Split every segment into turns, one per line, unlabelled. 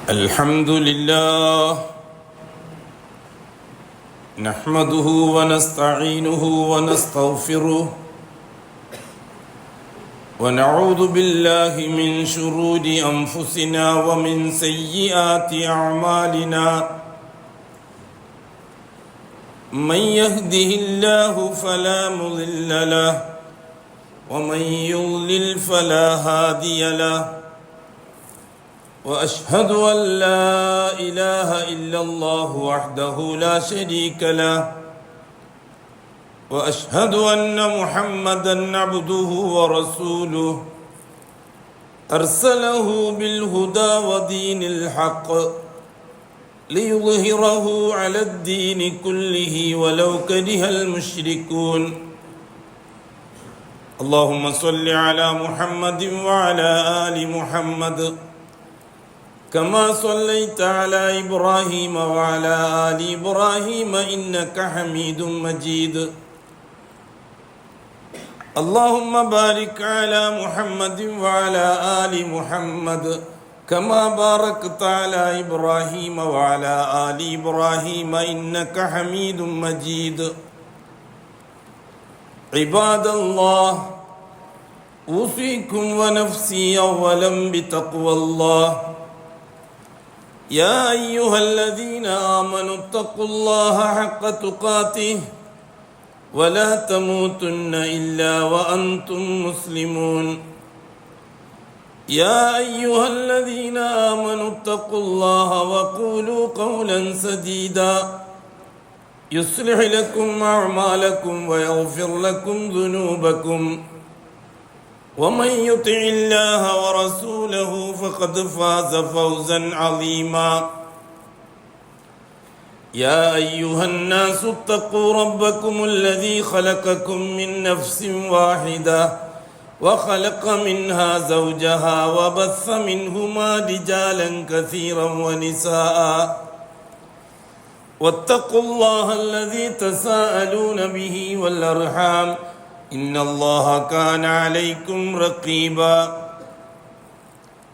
الحمد لله نحمده ونستعينه ونستغفره ونعوذ بالله من شرور أنفسنا ومن سيئات أعمالنا من يهده الله فلا مضل له ومن يضلل فلا هادي له وأشهد أن لا إله إلا الله وحده لا شريك له وأشهد أن محمدًا عبده ورسوله أرسله بالهدى ودين الحق ليظهره على الدين كله ولو كره المشركون اللهم صل على محمد وعلى آل محمد كما صليت على إبراهيم وعلى آل إبراهيم إنك حميد مجيد اللهم بارك على محمد وعلى آل محمد كما باركت على إبراهيم وعلى آل إبراهيم إنك حميد مجيد عباد الله أوصيكم ونفسي أولا بتقوى الله يا أيها الذين آمنوا اتقوا الله حق تقاته ولا تموتن إلا وأنتم مسلمون يا أيها الذين آمنوا اتقوا الله وقولوا قولا سديدا يصلح لكم أعمالكم ويغفر لكم ذنوبكم ومن يطع الله ورسوله فقد فاز فوزا عظيما يا أيها الناس اتقوا ربكم الذي خلقكم من نفس واحدة وخلق منها زوجها وبث منهما رجالا كثيرا ونساء واتقوا الله الذي تساءلون به والأرحام إن الله كان عليكم رقيبا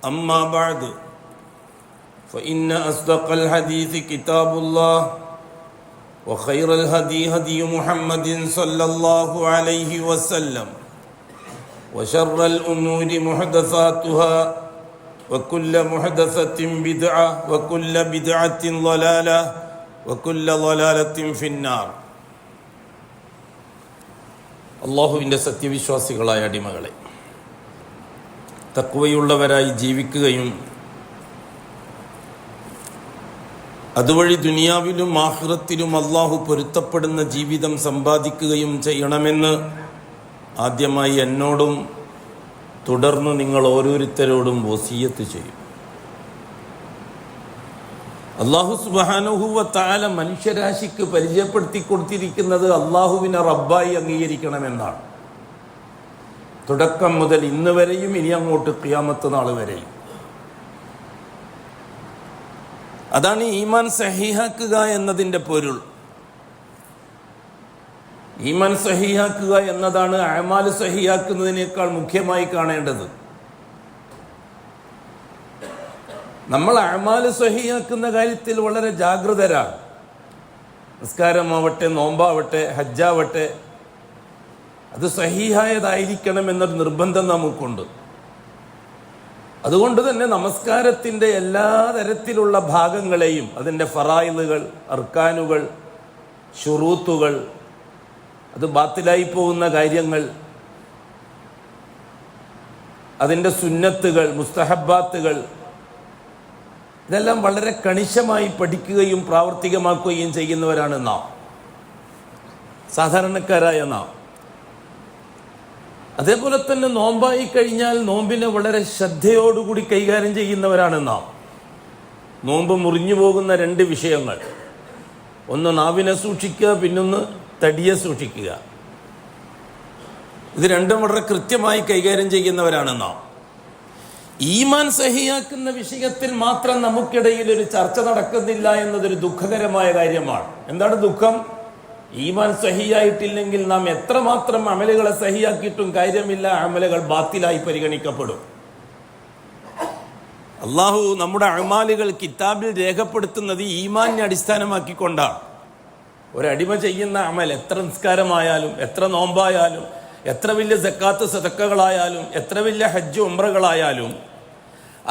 أما بعد فإن أصدق الحديث كتاب الله وخير الهدي هدي محمد صلى الله عليه وسلم وشر الأمور محدثاتها وكل محدثة بدعة وكل بدعة ضلالة وكل ضلالة في النار അള്ളാഹുവിൻ്റെ സത്യവിശ്വാസികളായ അടിമകളെ, തഖ്വയുള്ളവരായി ജീവിക്കുകയും അതുവഴി ദുനിയാവിലും ആഖിറത്തിലും അള്ളാഹു പൊരുത്തപ്പെടുന്ന ജീവിതം സമ്പാദിക്കുകയും ചെയ്യണമെന്ന് ആദ്യമായി എന്നോടും തുടർന്ന് നിങ്ങൾ ഓരോരുത്തരോടും വസിയത്ത് ചെയ്യും. അള്ളാഹു സുബ്ഹാനഹു വ തആല മനുഷ്യരാശിക്ക് പരിചയപ്പെടുത്തി കൊടുത്തിരിക്കുന്നത് അള്ളാഹുവിനെ റബ്ബായി അംഗീകരിക്കണമെന്നാണ്. തുടക്കം മുതൽ ഇന്ന് വരെയും ഇനി അങ്ങോട്ട് ഖിയാമത്ത് നാൾ വരെയും. അതാണ് ഈമാൻ സഹീഹാക്കുക എന്നതിൻ്റെ പൊരുൾ. ഈമാൻ സഹീഹാക്കുക എന്നതാണ് അഅ്മാൽ സഹീഹാക്കുന്നതിനേക്കാൾ മുഖ്യമായി കാണേണ്ടത്. നമ്മൾ അഅ്മാൽ സഹീഹാക്കുന്ന കാര്യത്തിൽ വളരെ ജാഗ്രതരാണ്. നിസ്കാരമാവട്ടെ, നോമ്പാവട്ടെ, ഹജ്ജാവട്ടെ, അത് സഹീഹായതായിരിക്കണം എന്നൊരു നിർബന്ധം നമുക്കുണ്ട്. അതുകൊണ്ട് തന്നെ നമസ്കാരത്തിൻ്റെ എല്ലാ തരത്തിലുള്ള ഭാഗങ്ങളെയും, അതിൻ്റെ ഫറായിലുകൾ, അർക്കാനുകൾ, ശുറൂത്തുകൾ, അത് ബാത്തിലായി പോകുന്ന കാര്യങ്ങൾ, അതിൻ്റെ സുന്നത്തുകൾ, മുസ്തഹബാത്തുകൾ, ഇതെല്ലാം വളരെ കണിശമായി പഠിക്കുകയും പ്രാവർത്തികമാക്കുകയും ചെയ്യുന്നവരാണ് നാം, സാധാരണക്കാരായ നാം. അതേപോലെ തന്നെ നോമ്പായി കഴിഞ്ഞാൽ നോമ്പിനെ വളരെ ശ്രദ്ധയോടുകൂടി കൈകാര്യം ചെയ്യുന്നവരാണ് നാം. നോമ്പ് മുറിഞ്ഞു പോകുന്ന രണ്ട് വിഷയങ്ങൾ, ഒന്ന് നാവിനെ സൂക്ഷിക്കുക, പിന്നൊന്ന് തടിയെ സൂക്ഷിക്കുക. ഇത് രണ്ടും വളരെ കൃത്യമായി കൈകാര്യം ചെയ്യുന്നവരാണ് നാം. ഈമാൻ സഹിയാക്കുന്ന വിഷയത്തിൽ മാത്രം നമുക്കിടയിൽ ഒരു ചർച്ച നടക്കുന്നില്ല എന്നതൊരു ദുഃഖകരമായ കാര്യമാണ്. എന്താണ് ദുഃഖം? ഈമാൻ സഹിയായിട്ടില്ലെങ്കിൽ നാം എത്രമാത്രം അമലുകളെ സഹിയാക്കിയിട്ടും കാര്യമില്ല, അമലുകൾ ബാത്തിലായി പരിഗണിക്കപ്പെടും. അള്ളാഹു നമ്മുടെ അമാലുകൾ കിതാബിൽ രേഖപ്പെടുത്തുന്നത് ഈമാനിനെ അടിസ്ഥാനമാക്കിക്കൊണ്ടാണ്. ഒരടിമ ചെയ്യുന്ന അമൽ, എത്ര നിസ്കാരമായാലും, എത്ര നോമ്പായാലും, എത്ര വലിയ സക്കാത്ത് സദക്കകളായാലും, എത്ര വലിയ ഹജ്ജ് ഉംറകളായാലും,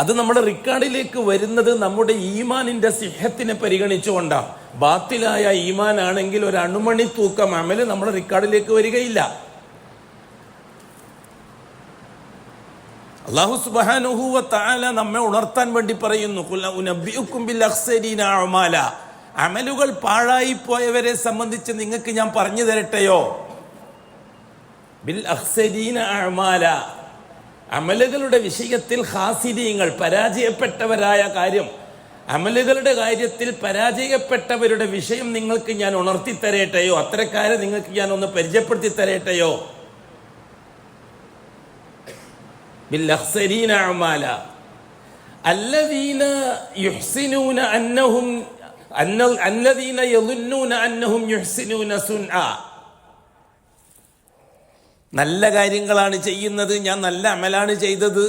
അത് നമ്മുടെ റിക്കാർഡിലേക്ക് വരുന്നത് നമ്മുടെ ഈമാനിന്റെ സിഹത്തിനെ പരിഗണിച്ചുകൊണ്ടാണ്. ബാത്തിലായ ഈമാൻ ആണെങ്കിൽ ഒരു അണുമണി തൂക്കം അമല് നമ്മുടെ റിക്കാർഡിലേക്ക് വരികയില്ല. അല്ലാഹു സുബ്ഹാനഹു വ തആല നമ്മെ ഉണർത്താൻ വേണ്ടി പറയുന്നു, ഖുൽ ഉനബ്ബിഉകും ബിൽ അഖ്സരീന അഅമാല, അമലുകൾ പാഴായി പോയവരെ സംബന്ധിച്ച് നിങ്ങൾക്ക് ഞാൻ പറഞ്ഞു തരട്ടെയോ? ബിൽ അഖ്സരീന അഅമാല, അമലുകളുടെ വിഷയത്തിൽ ഖാസിരീങ്ങൾ, പരാജയപ്പെട്ടവരായ കാര്യം, അമലുകളുടെ കാര്യത്തിൽ പരാജയപ്പെട്ടവരുടെ വിഷയം നിങ്ങൾക്ക് ഞാൻ ഉണർത്തി തരട്ടെയോ? അത്തരക്കാരെ നിങ്ങൾക്ക് ഞാൻ ഒന്ന് പരിചയപ്പെടുത്തി തരട്ടെയോ? ബിൽഅഖ്സരീന അഅമാല അല്ലദീന യുഹ്സിനൂന അല്ലദീന യളുന്നൂന അന്നഹും യുഹ്സിനൂന സുൻആ, നല്ല കാര്യങ്ങളാണ് ചെയ്യുന്നത്, ഞാൻ നല്ല അമലാണ് ചെയ്തത്,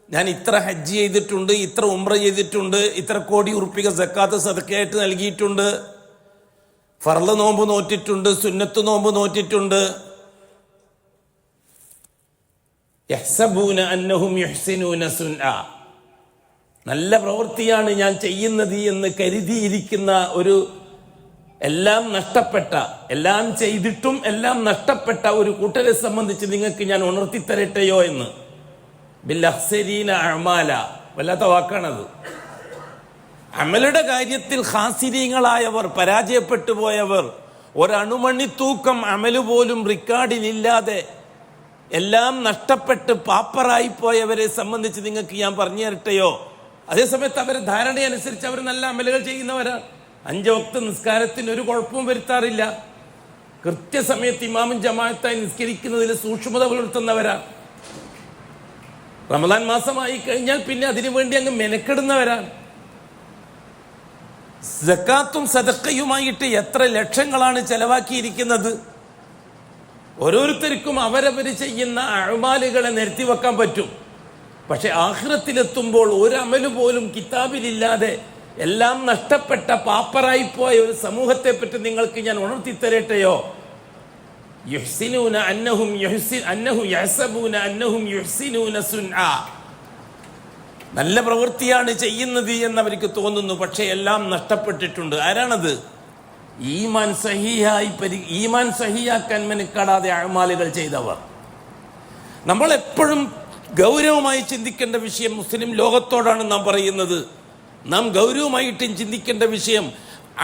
ഞാൻ ഇത്ര ഹജ്ജ് ചെയ്തിട്ടുണ്ട്, ഇത്ര ഉംറ ചെയ്തിട്ടുണ്ട്, ഇത്ര കോടി ഉറുപ്പിക സക്കാത്ത് സദക്കയായിട്ട് നൽകിയിട്ടുണ്ട്, ഫർള് നോമ്പ് നോറ്റിട്ടുണ്ട്, സുന്നത്ത് നോമ്പ് നോറ്റിട്ടുണ്ട്. യഹ്സബൂന അന്നഹും യുഹ്സിനൂന സുൻആ, നല്ല പ്രവൃത്തിയാണ് ഞാൻ ചെയ്യുന്നത് എന്ന് കരുതിയിരിക്കുന്ന ഒരു എല്ലാം നഷ്ടപ്പെട്ട, എല്ലാം ചെയ്തിട്ടും എല്ലാം നഷ്ടപ്പെട്ട ഒരു കൂട്ടരെ സംബന്ധിച്ച് നിങ്ങൾക്ക് ഞാൻ ഉണർത്തിത്തരട്ടെയോ എന്ന്. ബിൽഅഖ്സരീന അഅമാല, വല്ലാത്ത വാക്കാണത്. അമലുടെ കാര്യത്തിൽ ഖാസിരീങ്ങളായവർ, പരാജയപ്പെട്ടു പോയവർ, ഒരണുമണി തൂക്കം അമല് പോലും റിക്കാർഡിലില്ലാതെ എല്ലാം നഷ്ടപ്പെട്ട് പാപ്പറായി പോയവരെ സംബന്ധിച്ച് നിങ്ങൾക്ക് ഞാൻ പറഞ്ഞു തരട്ടെയോ? അതേസമയത്ത് അവരുടെ ധാരണയനുസരിച്ച് അവർ നല്ല അമലുകൾ ചെയ്യുന്നവരാണ്. 5 വക്ത് നിസ്കാരത്തിന് ഒരു കുഴപ്പവും വരുത്താറില്ല. കൃത്യസമയത്ത് ഇമാമും ജമാഅത്തായി നിസ്കരിക്കുന്നതിൽ സൂക്ഷ്മത പുലർത്തുന്നവരാണ്. റമദാൻ മാസമായി കഴിഞ്ഞാൽ പിന്നെ അതിനുവേണ്ടി അങ്ങ് മെനക്കെടുന്നവരാണ്. സക്കാത്തും സദക്കയുമായിട്ട് എത്ര ലക്ഷങ്ങളാണ് ചെലവാക്കിയിരിക്കുന്നത്. ഓരോരുത്തർക്കും അവരവര് ചെയ്യുന്ന അഅമാലുകളെ നിരത്തി വെക്കാൻ പറ്റും. പക്ഷെ ആഖിറത്തിലെത്തുമ്പോൾ ഒരു അമല് പോലും കിതാബിലില്ലാതെ എല്ലാം നഷ്ടപ്പെട്ട പാപ്പറായി പോയ ഒരു സമൂഹത്തെ പറ്റി നിങ്ങൾക്ക് ഞാൻ ഉണർത്തി തരട്ടെയോ? യുഹ്സിനൂന അന്നഹും യഹ്സബൂന അന്നഹും യുഹ്സിനൂന സുൻആ, നല്ല പ്രവൃത്തിയാണ് ചെയ്യുന്നത് എന്നവർക്ക് തോന്നുന്നു, പക്ഷെ എല്ലാം നഷ്ടപ്പെട്ടിട്ടുണ്ട്. ആരാണത്? ഈമാൻ സഹിയാക്കാൻ മെനക്കെടാതെ അഅമാലുകൾ ചെയ്തവർ. നമ്മൾ എപ്പോഴും ഗൗരവമായി ചിന്തിക്കേണ്ട വിഷയം മുസ്ലിം ലോകത്തോടാണ് നാം പറയുന്നത്. നാം ഗൗരവമായിട്ടും ചിന്തിക്കേണ്ട വിഷയം,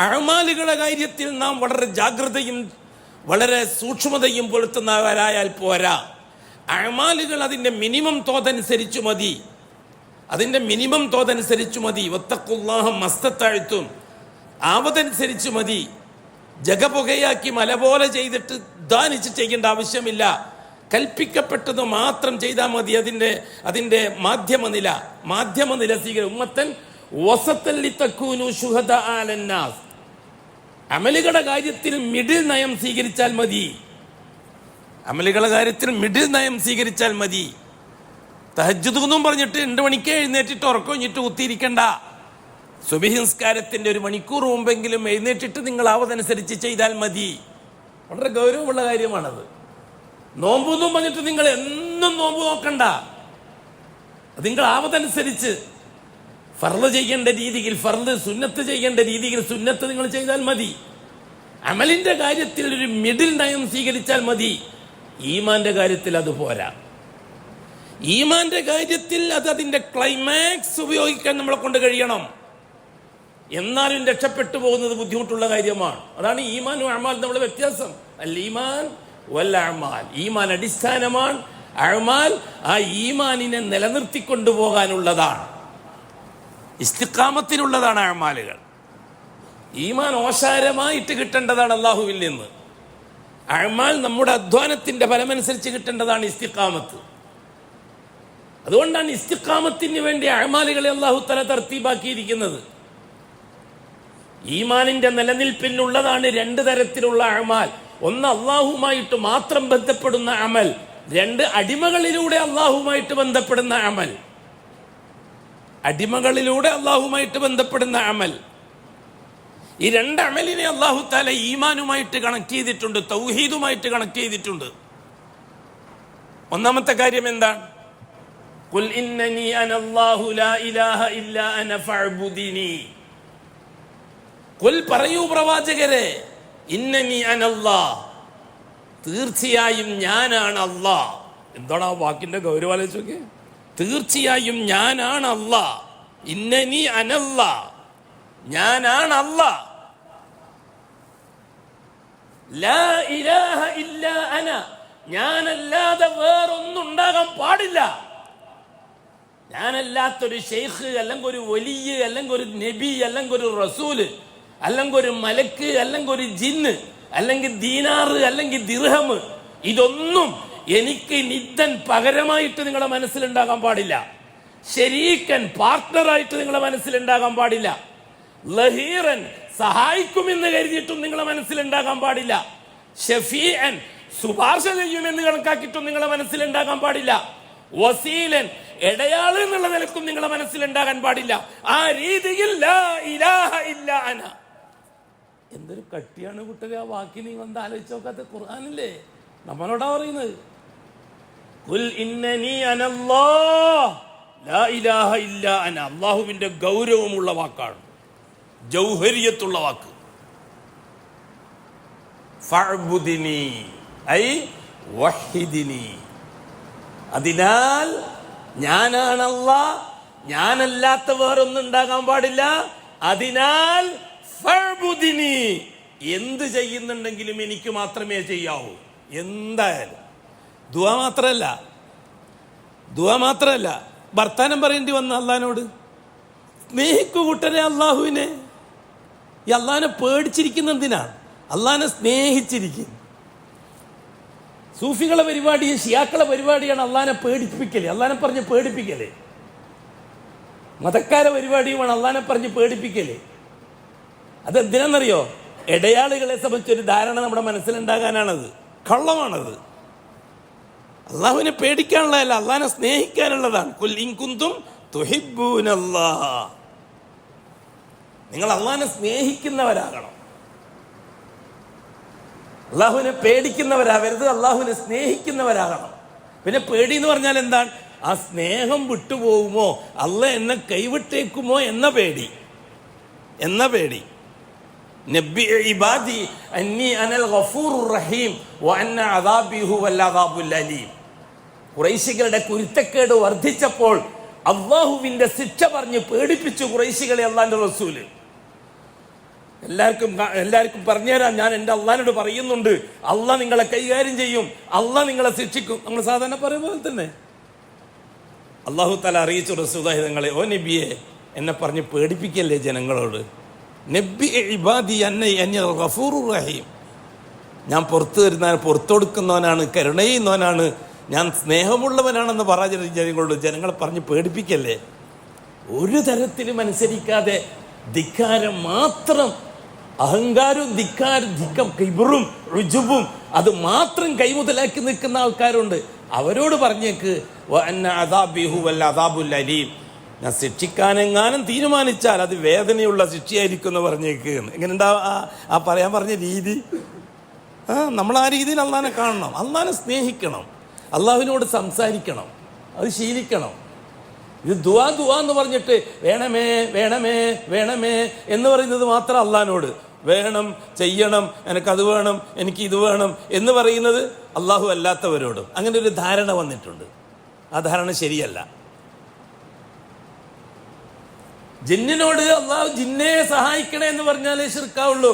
അഅമാലുകളുടെ കാര്യത്തിൽ നാം വളരെ ജാഗ്രതയും വളരെ സൂക്ഷ്മതയും പുലർത്തുന്നവരായാൽ പോരാ. അഅമാലുകൾ അതിൻ്റെ മിനിമം തോതനുസരിച്ചു മതി, അതിൻ്റെ മിനിമം തോതനുസരിച്ചു മതി. വത്തഖുല്ലാഹ മസ്തതഅ്തും, ആവതനുസരിച്ച് മതി. ജഗപുകയാക്കി മല പോലെ ചെയ്തിട്ട് ദാനിച്ച് ചെയ്യേണ്ട ആവശ്യമില്ല. കൽപ്പിക്കപ്പെട്ടത് മാത്രം ചെയ്താൽ മതി. അതിൻ്റെ മാധ്യമ നില സ്വീകരിക്കും. ഉമ്മത്തൻ വസത്തൻ ലിതകൂനു ശുഹദാ അലന്നാസ്, അമലുകളുടെ കാര്യത്തിൽ മിഡിൽ നയം സ്വീകരിച്ചാൽ മതി. അമലുകളുടെ കാര്യത്തിൽ മിഡിൽ നയം സ്വീകരിച്ചാൽ മതി. തഹജ്ജുദ് എന്നും പറഞ്ഞിട്ട് 2 മണിക്ക് എഴുന്നേറ്റിട്ട് ഉറക്കം കഴിഞ്ഞിട്ട് കുത്തിയിരിക്കണ്ട. സുബഹി നിസ്കാരത്തിന്റെ 1 മണിക്കൂർ മുമ്പെങ്കിലും എഴുന്നേറ്റിട്ട് നിങ്ങൾ ആവതനുസരിച്ച് ചെയ്താൽ മതി. വളരെ ഗൗരവമുള്ള കാര്യമാണത്. നോമ്പെന്നും പറഞ്ഞിട്ട് നിങ്ങൾ എന്നും നോമ്പ് നോക്കണ്ട. നിങ്ങൾ ആവതനുസരിച്ച് ഫർള് ചെയ്യേണ്ട രീതിയിൽ ഫർള്, സുന്നത്ത് ചെയ്യേണ്ട രീതിയിൽ സുന്നത്ത് നിങ്ങൾ ചെയ്താൽ മതി. അമലിന്റെ കാര്യത്തിൽ ഒരു മിഡിൽ നയം സ്വീകരിച്ചാൽ മതി. ഈമാന്റെ കാര്യത്തിൽ അത് പോരാ. ഈമാന്റെ കാര്യത്തിൽ അതിന്റെ ക്ലൈമാക്സ് ഉപയോഗിക്കാൻ നമ്മളെ കൊണ്ട് കഴിയണം. എന്നാലും രക്ഷപ്പെട്ടു പോകുന്നത് ബുദ്ധിമുട്ടുള്ള കാര്യമാണ്. അതാണ് ഈമാനും അഅമാലും തമ്മിലുള്ള വ്യത്യാസം. അൽ ഈമാൻ വൽ അഅമാൽ, ഈമാൻ അടിസ്ഥാനമാണ്, അഅമാൽ ആ ഈമാനിനെ നിലനിർത്തിക്കൊണ്ടുപോകാനുള്ളതാണ്, ഇസ്തിഖാമത്തിനുള്ളതാണ് അഅമാലുകൾ. ഈമാൻ ഓശാരമായിട്ട് കിട്ടേണ്ടതാണ് അല്ലാഹുവിൽ നിന്ന്. അഅമാൽ നമ്മുടെ അധ്വാനത്തിന്റെ ഫലമനുസരിച്ച് കിട്ടേണ്ടതാണ് ഇസ്തിഖാമത്ത്. അതുകൊണ്ടാണ് ഇസ്തിഖാമത്തിന് വേണ്ടി അഅമാലുകളെ അല്ലാഹു തആല തർത്തീബാക്കിയിരിക്കുന്നത്. ഈമാനിന്റെ നിലനിൽപ്പിനുള്ളതാണ് രണ്ട് തരത്തിലുള്ള അഅമാൽ. ഒന്ന് അള്ളാഹുമായിട്ട് മാത്രം ബന്ധപ്പെടുന്ന അമൽ, രണ്ട് അടിമകളിലൂടെ അള്ളാഹുമായിട്ട് ബന്ധപ്പെടുന്ന അമൽ. അടിമകളിലൂടെ അള്ളാഹുമായിട്ട് ബന്ധപ്പെടുന്ന അമൽ. ഈ രണ്ട് അമലിനെ അല്ലാഹു തആല ഈമാനുമായിട്ട് കണക്ട് ചെയ്തിട്ടുണ്ട്, തൗഹീദുമായിട്ട് കണക്ട് ചെയ്തിട്ടുണ്ട്. ഒന്നാമത്തെ കാര്യം എന്താണ്? ഖുൽ ഇന്നനി അനല്ലാഹു ലാ ഇലാഹ ഇല്ലാ അന ഫഅ്ബുദിനി. ഖുൽ പറയൂ പ്രവാചകരെ, ഇന്നനി അനല്ലാഹ്, തീർച്ചയായും ഞാനാണ് അല്ലാഹ്. എന്താണ് ആ വാക്കിന്റെ ഗൗരവം ആലോചിച്ചോക്കെ. തീർച്ചയായും ഞാനാണ് അല്ലാഹ്. ഇന്നനി അനല്ലാഹ്, ഞാനാണ് അല്ലാഹ്. ലാ ഇലാഹ ഇല്ലാ അന, ഞാനല്ലാതെ വേറൊന്നുണ്ടാകാൻ പാടില്ല. ഞാനല്ലാത്തൊരു ഷെയ്ഖ്, അല്ലെങ്കിൽ ഒരു വലിയ, അല്ലെങ്കിൽ ഒരു നബി, അല്ലെങ്കിൽ ഒരു റസൂല്, അല്ലെങ്കിൽ ഒരു മലക്ക്, അല്ലെങ്കിൽ ഒരു ജിന്ന്, അല്ലെങ്കിൽ ദീനാറ്, അല്ലെങ്കിൽ ദിർഹം, ഇതൊന്നും എനിക്ക് നിദ്ദൻ പകരമായിട്ട് നിങ്ങളുടെ മനസ്സിലുണ്ടാകാൻ പാടില്ല. ശരീക്കൻ പാർട്ട്ണറായിട്ട് നിങ്ങളുടെ മനസ്സിലുണ്ടാകാൻ പാടില്ല. ലഹീറൻ സഹായിക്കുമെന്ന് കരുതിയിട്ടും നിങ്ങളുടെ മനസ്സിലുണ്ടാകാൻ പാടില്ല. ഷഫീഅൻ ശുപാർശ ചെയ്യുമെന്ന് കണക്കാക്കിയിട്ടും നിങ്ങളുടെ മനസ്സിലുണ്ടാകാൻ പാടില്ല. വസീലൻ ഇടയാള് എന്നുള്ള നിലക്കും നിങ്ങളുടെ മനസ്സിലുണ്ടാകാൻ പാടില്ല. ആ രീതിയിൽ ലാ ഇലാഹ ഇല്ലാ അന. എന്തൊരു കട്ടിയാണ് കുട്ടികൾ ആ വാക്കി. നിങ്ങൾ എന്താ ആലോചിച്ച് നോക്കാത്ത? ഖുർആനില്ലേ നമ്മളോടാ പറയുന്നത്. ഖുൽ ഇന്നനി അനല്ലാഹ് ലാ ഇലാഹ ഇല്ലാ അന. അല്ലാഹുവിന്റെ ഗൗരവമുള്ള വാക്കാണ്, ജൗഹരിയത്തുള്ള വാക്ക്. ഫഅ്ബുദിനി ഐ വഹിദിനി. അതിനാൽ ഞാനാണ് അല്ലാഹ്, ഞാനല്ലാത്ത വേറൊന്നും ഉണ്ടാകാൻ പാടില്ല. അതിനാൽ ഫഅ്ബുദിനി, എന്ത് ചെയ്യുന്നുണ്ടെങ്കിലും എനിക്ക് മാത്രമേ ചെയ്യാവൂ. എന്തായാലും ദുആ മാത്രമല്ല വർത്താനം പറയേണ്ടി വന്ന അള്ളാഹിനോട്. സ്നേഹിക്കൂ കൂട്ടരെ അള്ളാഹുവിനെ. ഈ അള്ളാഹിനെ പേടിച്ചിരിക്കുന്ന എന്തിനാണ്? അള്ളാഹിനെ സ്നേഹിച്ചിരിക്കും. സൂഫികളെ പരിപാടിയും ഷിയാക്കളെ പരിപാടിയാണ് അള്ളാഹിനെ പേടിപ്പിക്കല്, അള്ളാഹിനെ പറഞ്ഞ് പേടിപ്പിക്കല്. മതക്കാരെ പരിപാടിയുമാണ് അള്ളാഹിനെ പറഞ്ഞ് പേടിപ്പിക്കല്. അതെന്തിനാണെന്നറിയോ? ഇടയാളുകളെ സംബന്ധിച്ചൊരു ധാരണ നമ്മുടെ മനസ്സിലുണ്ടാകാനാണത്. കള്ളമാണത്. അള്ളാഹുവിനെ പേടിക്കാനുള്ളതല്ല, അള്ളാഹിനെ സ്നേഹിക്കാനുള്ളതാണ്. ഖുൽ ഇൻ കുന്തും തുഹിബ്ബൂനല്ലാഹ്, നിങ്ങൾ അള്ളാഹിനെ സ്നേഹിക്കുന്നവരാകണം. അള്ളാഹുവിനെ പേടിക്കുന്നവരാകരുത്, അള്ളാഹുവിനെ സ്നേഹിക്കുന്നവരാകണം. പിന്നെ പേടി എന്ന് പറഞ്ഞാൽ എന്താണ്? ആ സ്നേഹം വിട്ടുപോകുമോ, അള്ളാഹ് എന്നെ കൈവിട്ടേക്കുമോ എന്ന പേടി. നബ്ബി ഇബാദി അന്നി അനൽ ഗഫൂറുർ റഹീം വഅന്ന അദാബി ഹുവൽ അദാബുൽ അലീം. ഖുറൈശികളുടെ കുരുത്തക്കേട് വർദ്ധിച്ചപ്പോൾ അള്ളാഹുവിന്റെ ശിക്ഷ പറഞ്ഞ് പേടിപ്പിച്ചു ഖുറൈശികളെ അള്ളാഹിന്റെ റസൂല്. എല്ലാവർക്കും പറഞ്ഞുതരാം, ഞാൻ എൻ്റെ അള്ളാഹിനോട് പറയുന്നുണ്ട്, അള്ളാഹ് നിങ്ങളെ കൈകാര്യം ചെയ്യും, അള്ളാഹ് നിങ്ങളെ ശിക്ഷിക്കും. നമ്മൾ സാധാരണ പറയുമ്പോൾ തന്നെ അള്ളാഹു തആല അറിയിച്ചു റസൂലുള്ളാഹി തങ്ങളെ, ഓ നബിയെ, എന്നെ പറഞ്ഞ് പേടിപ്പിക്കല്ലേ ജനങ്ങളോട്. നബ്ബി ഇബാദി അന്നി ഗഫൂറുർ റഹീം, ഞാൻ പുറത്തു തരുന്ന, പുറത്തു കൊടുക്കുന്നവനാണ്, കരുണ ചെയ്യുന്നവനാണ്, ഞാൻ സ്നേഹമുള്ളവനാണെന്ന് പറഞ്ഞ ജനങ്ങളോട് ജനങ്ങളെ പറഞ്ഞ് പേടിപ്പിക്കല്ലേ. ഒരു തരത്തിലും അനുസരിക്കാതെ ധിക്കാരം മാത്രം, അഹങ്കാരവും കിബറും റുജുബും അത് മാത്രം കൈമുതലാക്കി നിൽക്കുന്ന ആൾക്കാരുണ്ട്. അവരോട് പറഞ്ഞേക്ക് വഅന്ന അദാബി ഹുവൽ അദാബുൽ അലീം, ഞാൻ ശിക്ഷിക്കാനെങ്ങാനും തീരുമാനിച്ചാൽ അത് വേദനയുള്ള ശിക്ഷയായിരിക്കും എന്ന് പറഞ്ഞേക്ക്. എങ്ങനെയുണ്ടാ ആ പറയാൻ പറഞ്ഞ രീതി? നമ്മൾ ആ രീതിയിൽ അള്ളാഹിനെ കാണണം, അള്ളാഹിനെ സ്നേഹിക്കണം, അള്ളാഹുവിനോട് സംസാരിക്കണം, അത് ശീലിക്കണം. ഇത് ദുആ എന്ന് പറഞ്ഞിട്ട് വേണമേ വേണമേ വേണമേ എന്ന് പറയുന്നത് മാത്രം അള്ളാഹിനോട് വേണം, ചെയ്യണം, എനിക്കത് വേണം, എനിക്ക് ഇത് വേണം എന്ന് പറയുന്നത് അള്ളാഹു അല്ലാത്തവരോടും അങ്ങനെ ഒരു ധാരണ വന്നിട്ടുണ്ട്. ആ ധാരണ ശരിയല്ല. ജിന്നിനോട് അള്ളാഹു ജിന്നെ സഹായിക്കണേ എന്ന് പറഞ്ഞാലേ ശിർക്കാവുള്ളൂ.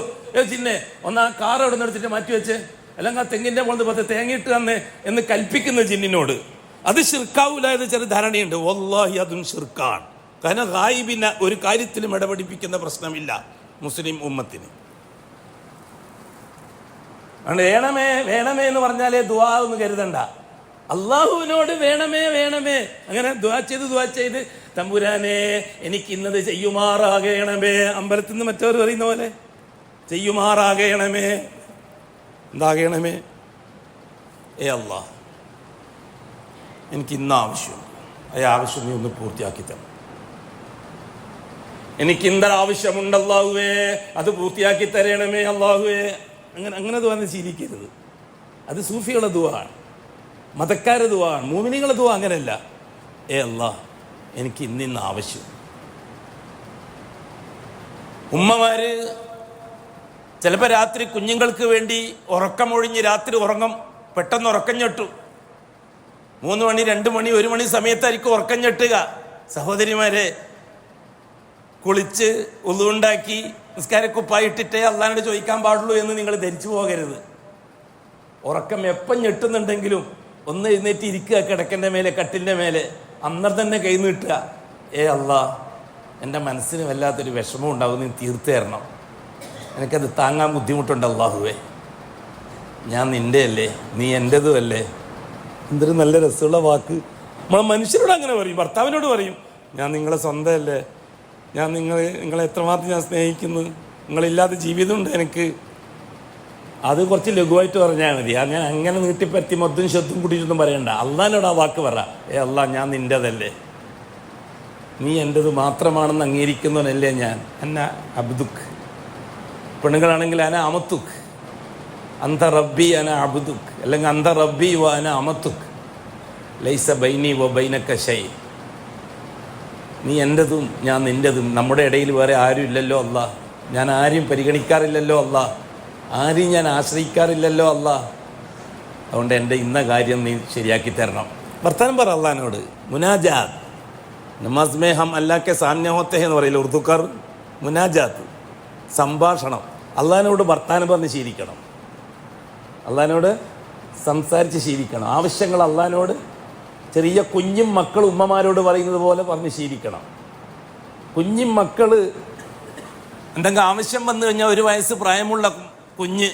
ജിന്നെ ഒന്നാ കാർ അവിടെ നിന്ന് എടുത്തിട്ട് മാറ്റി വെച്ച്, അല്ലെങ്കിൽ ആ തെങ്ങിന്റെ മുകളിൽ 10 തേങ്ങയിട്ട് തന്നെ എന്ന് കൽപ്പിക്കുന്ന ജിന്നിനോട് അത് ശിർക്കാവൂല എന്ന് ചെറിയ ധാരണയുണ്ട്. വല്ലാഹി അതും ശിർക്കാണ്. കാരണം ഗായിബിനെ ഒരു കാര്യത്തിലും ഇടപെടിപ്പിക്കുന്ന പ്രശ്നമില്ല മുസ്ലിം ഉമ്മത്തിന്. വേണമേ വേണമേ എന്ന് പറഞ്ഞാലേ ദുആ എന്ന് കരുതണ്ട. അള്ളാഹുവിനോട് വേണമേ വേണമേ, അങ്ങനെ ദുആ ചെയ്ത് തമ്പുരാനെ എനിക്ക് ഇന്നത് ചെയ്യുമാറാകണമേ. അമ്പലത്തിൽ നിന്ന് മറ്റവർ പറയുന്ന പോലെ ചെയ്യുമാറാകണമേ. എന്താകണമേ? അല്ലാഹ് എനിക്ക് ഇന്ന ആവശ്യം, ആവശ്യം നീ ഒന്ന് പൂർത്തിയാക്കി തരണം. എനിക്ക് എന്തൊരാവശ്യമുണ്ട് അല്ലാഹുവേ, അത് പൂർത്തിയാക്കി തരണമേ അല്ലാഹുവേ. അങ്ങനെ ദുആ ശീലിക്കരുത്. അത് സൂഫികളുടെ ദുആ ആണ്, മതക്കാരുടെ ദുആ ആണ്. മുഅ്മിനീങ്ങളുടെ ദുആ അങ്ങനെയല്ല. അല്ലാഹ് എനിക്ക് ഇന്ന ആവശ്യം. ഉമ്മമാര് ചിലപ്പോൾ രാത്രി കുഞ്ഞുങ്ങൾക്ക് വേണ്ടി ഉറക്കമൊഴിഞ്ഞ് രാത്രി ഉറങ്ങും. പെട്ടെന്ന് ഉറക്കം ഞെട്ടു. 3 മണി 2 മണി 1 മണി സമയത്തായിരിക്കും ഉറക്കം ഞെട്ടുക. സഹോദരിമാരെ, കുളിച്ച് ഉളുണ്ടാക്കി നിസ്കാരക്കുപ്പായിട്ടിട്ടേ അള്ളാഹിനോട് ചോദിക്കാൻ പാടുള്ളൂ എന്ന് നിങ്ങൾ ധരിച്ചു പോകരുത്. ഉറക്കം എപ്പം ഞെട്ടുന്നുണ്ടെങ്കിലും ഒന്ന് എഴുന്നേറ്റ് ഇരിക്കുക, കിടക്കൻ്റെ മേലെ, കട്ടിലിൻ്റെ മേലെ. അന്നേരം തന്നെ കൈ നീട്ടുക. അല്ലാഹ് എൻ്റെ മനസ്സിന് വല്ലാത്തൊരു വിഷമം ഉണ്ടാവും, നീ തീർത്തു തരണം. എനിക്കത് താങ്ങാൻ ബുദ്ധിമുട്ടുണ്ട് അല്ലാഹുവേ. ഞാൻ നിൻ്റെ അല്ലേ, നീ എൻ്റെതും അല്ലേ. എന്തൊരു നല്ല രസമുള്ള വാക്ക്. നമ്മളെ മനുഷ്യരോട് അങ്ങനെ പറയും, ഭർത്താവിനോട് പറയും, ഞാൻ നിങ്ങളെ സ്വന്തമല്ലേ, ഞാൻ നിങ്ങളെ എത്രമാത്രം ഞാൻ സ്നേഹിക്കുന്നു, നിങ്ങളില്ലാത്ത ജീവിതമുണ്ട് എനിക്ക്. അത് കുറച്ച് ലഘുവായിട്ട് പറഞ്ഞാൽ മതി. അങ്ങനെ നീട്ടിപ്പറ്റി മൊത്തം ശബ്ദം കൂട്ടിയിട്ടൊന്നും പറയണ്ട. അള്ളാഹിനോട് ആ വാക്ക് പറ. അല്ലാഹ് ഞാൻ നിൻ്റെതല്ലേ, നീ എൻ്റെത് മാത്രമാണെന്ന് അംഗീകരിക്കുന്നവനല്ലേ ഞാൻ. അന്ന അബ്ദുക്ക്. പെണ്ണുങ്ങളാണെങ്കിൽ അന അമത്തുക്ക്, അന്ത റബ്ബി അന അബ്ദുക്ക്, അല്ലെങ്കിൽ അന്ത റബ്ബി വ അന അമത്തുക്ക്, ലൈസ ബൈനി വ ബൈനക ശൈ. നീ എൻ്റെതും ഞാൻ നിൻ്റെതും, നമ്മുടെ ഇടയിൽ വേറെ ആരും ഇല്ലല്ലോ അല്ലാഹ്. ഞാൻ ആരും പരിഗണിക്കാറില്ലല്ലോ അല്ലാഹ്, ആരെയും ഞാൻ ആശ്രയിക്കാറില്ലല്ലോ അല്ലാഹ്. അതുകൊണ്ട് എൻ്റെ ഇന്ന കാര്യം നീ ശരിയാക്കി തരണം. വർത്തമാനം പറ അള്ളാഹിനോട്. മുനാജാത്ത്, നമാസ് മേ ഹം അല്ലാഹ് സാമ്യ ഹോത്തെ എന്ന് പറയില്ല ഉറുദുക്കാർ. മുനാജാത്ത്, സംഭാഷണം. അള്ളാഹിനോട് വർത്തമാനം പറഞ്ഞ് ശീലിക്കണം, അള്ളാഹിനോട് സംസാരിച്ച് ശീലിക്കണം. ആവശ്യങ്ങൾ അള്ളാഹിനോട് ചെറിയ കുഞ്ഞും മക്കൾ ഉമ്മമാരോട് പറയുന്നത് പോലെ പറഞ്ഞ് ശീലിക്കണം. കുഞ്ഞും മക്കൾ എന്തെങ്കിലും ആവശ്യം വന്നു കഴിഞ്ഞാൽ 1 വയസ്സ് പ്രായമുള്ള കുഞ്ഞ്,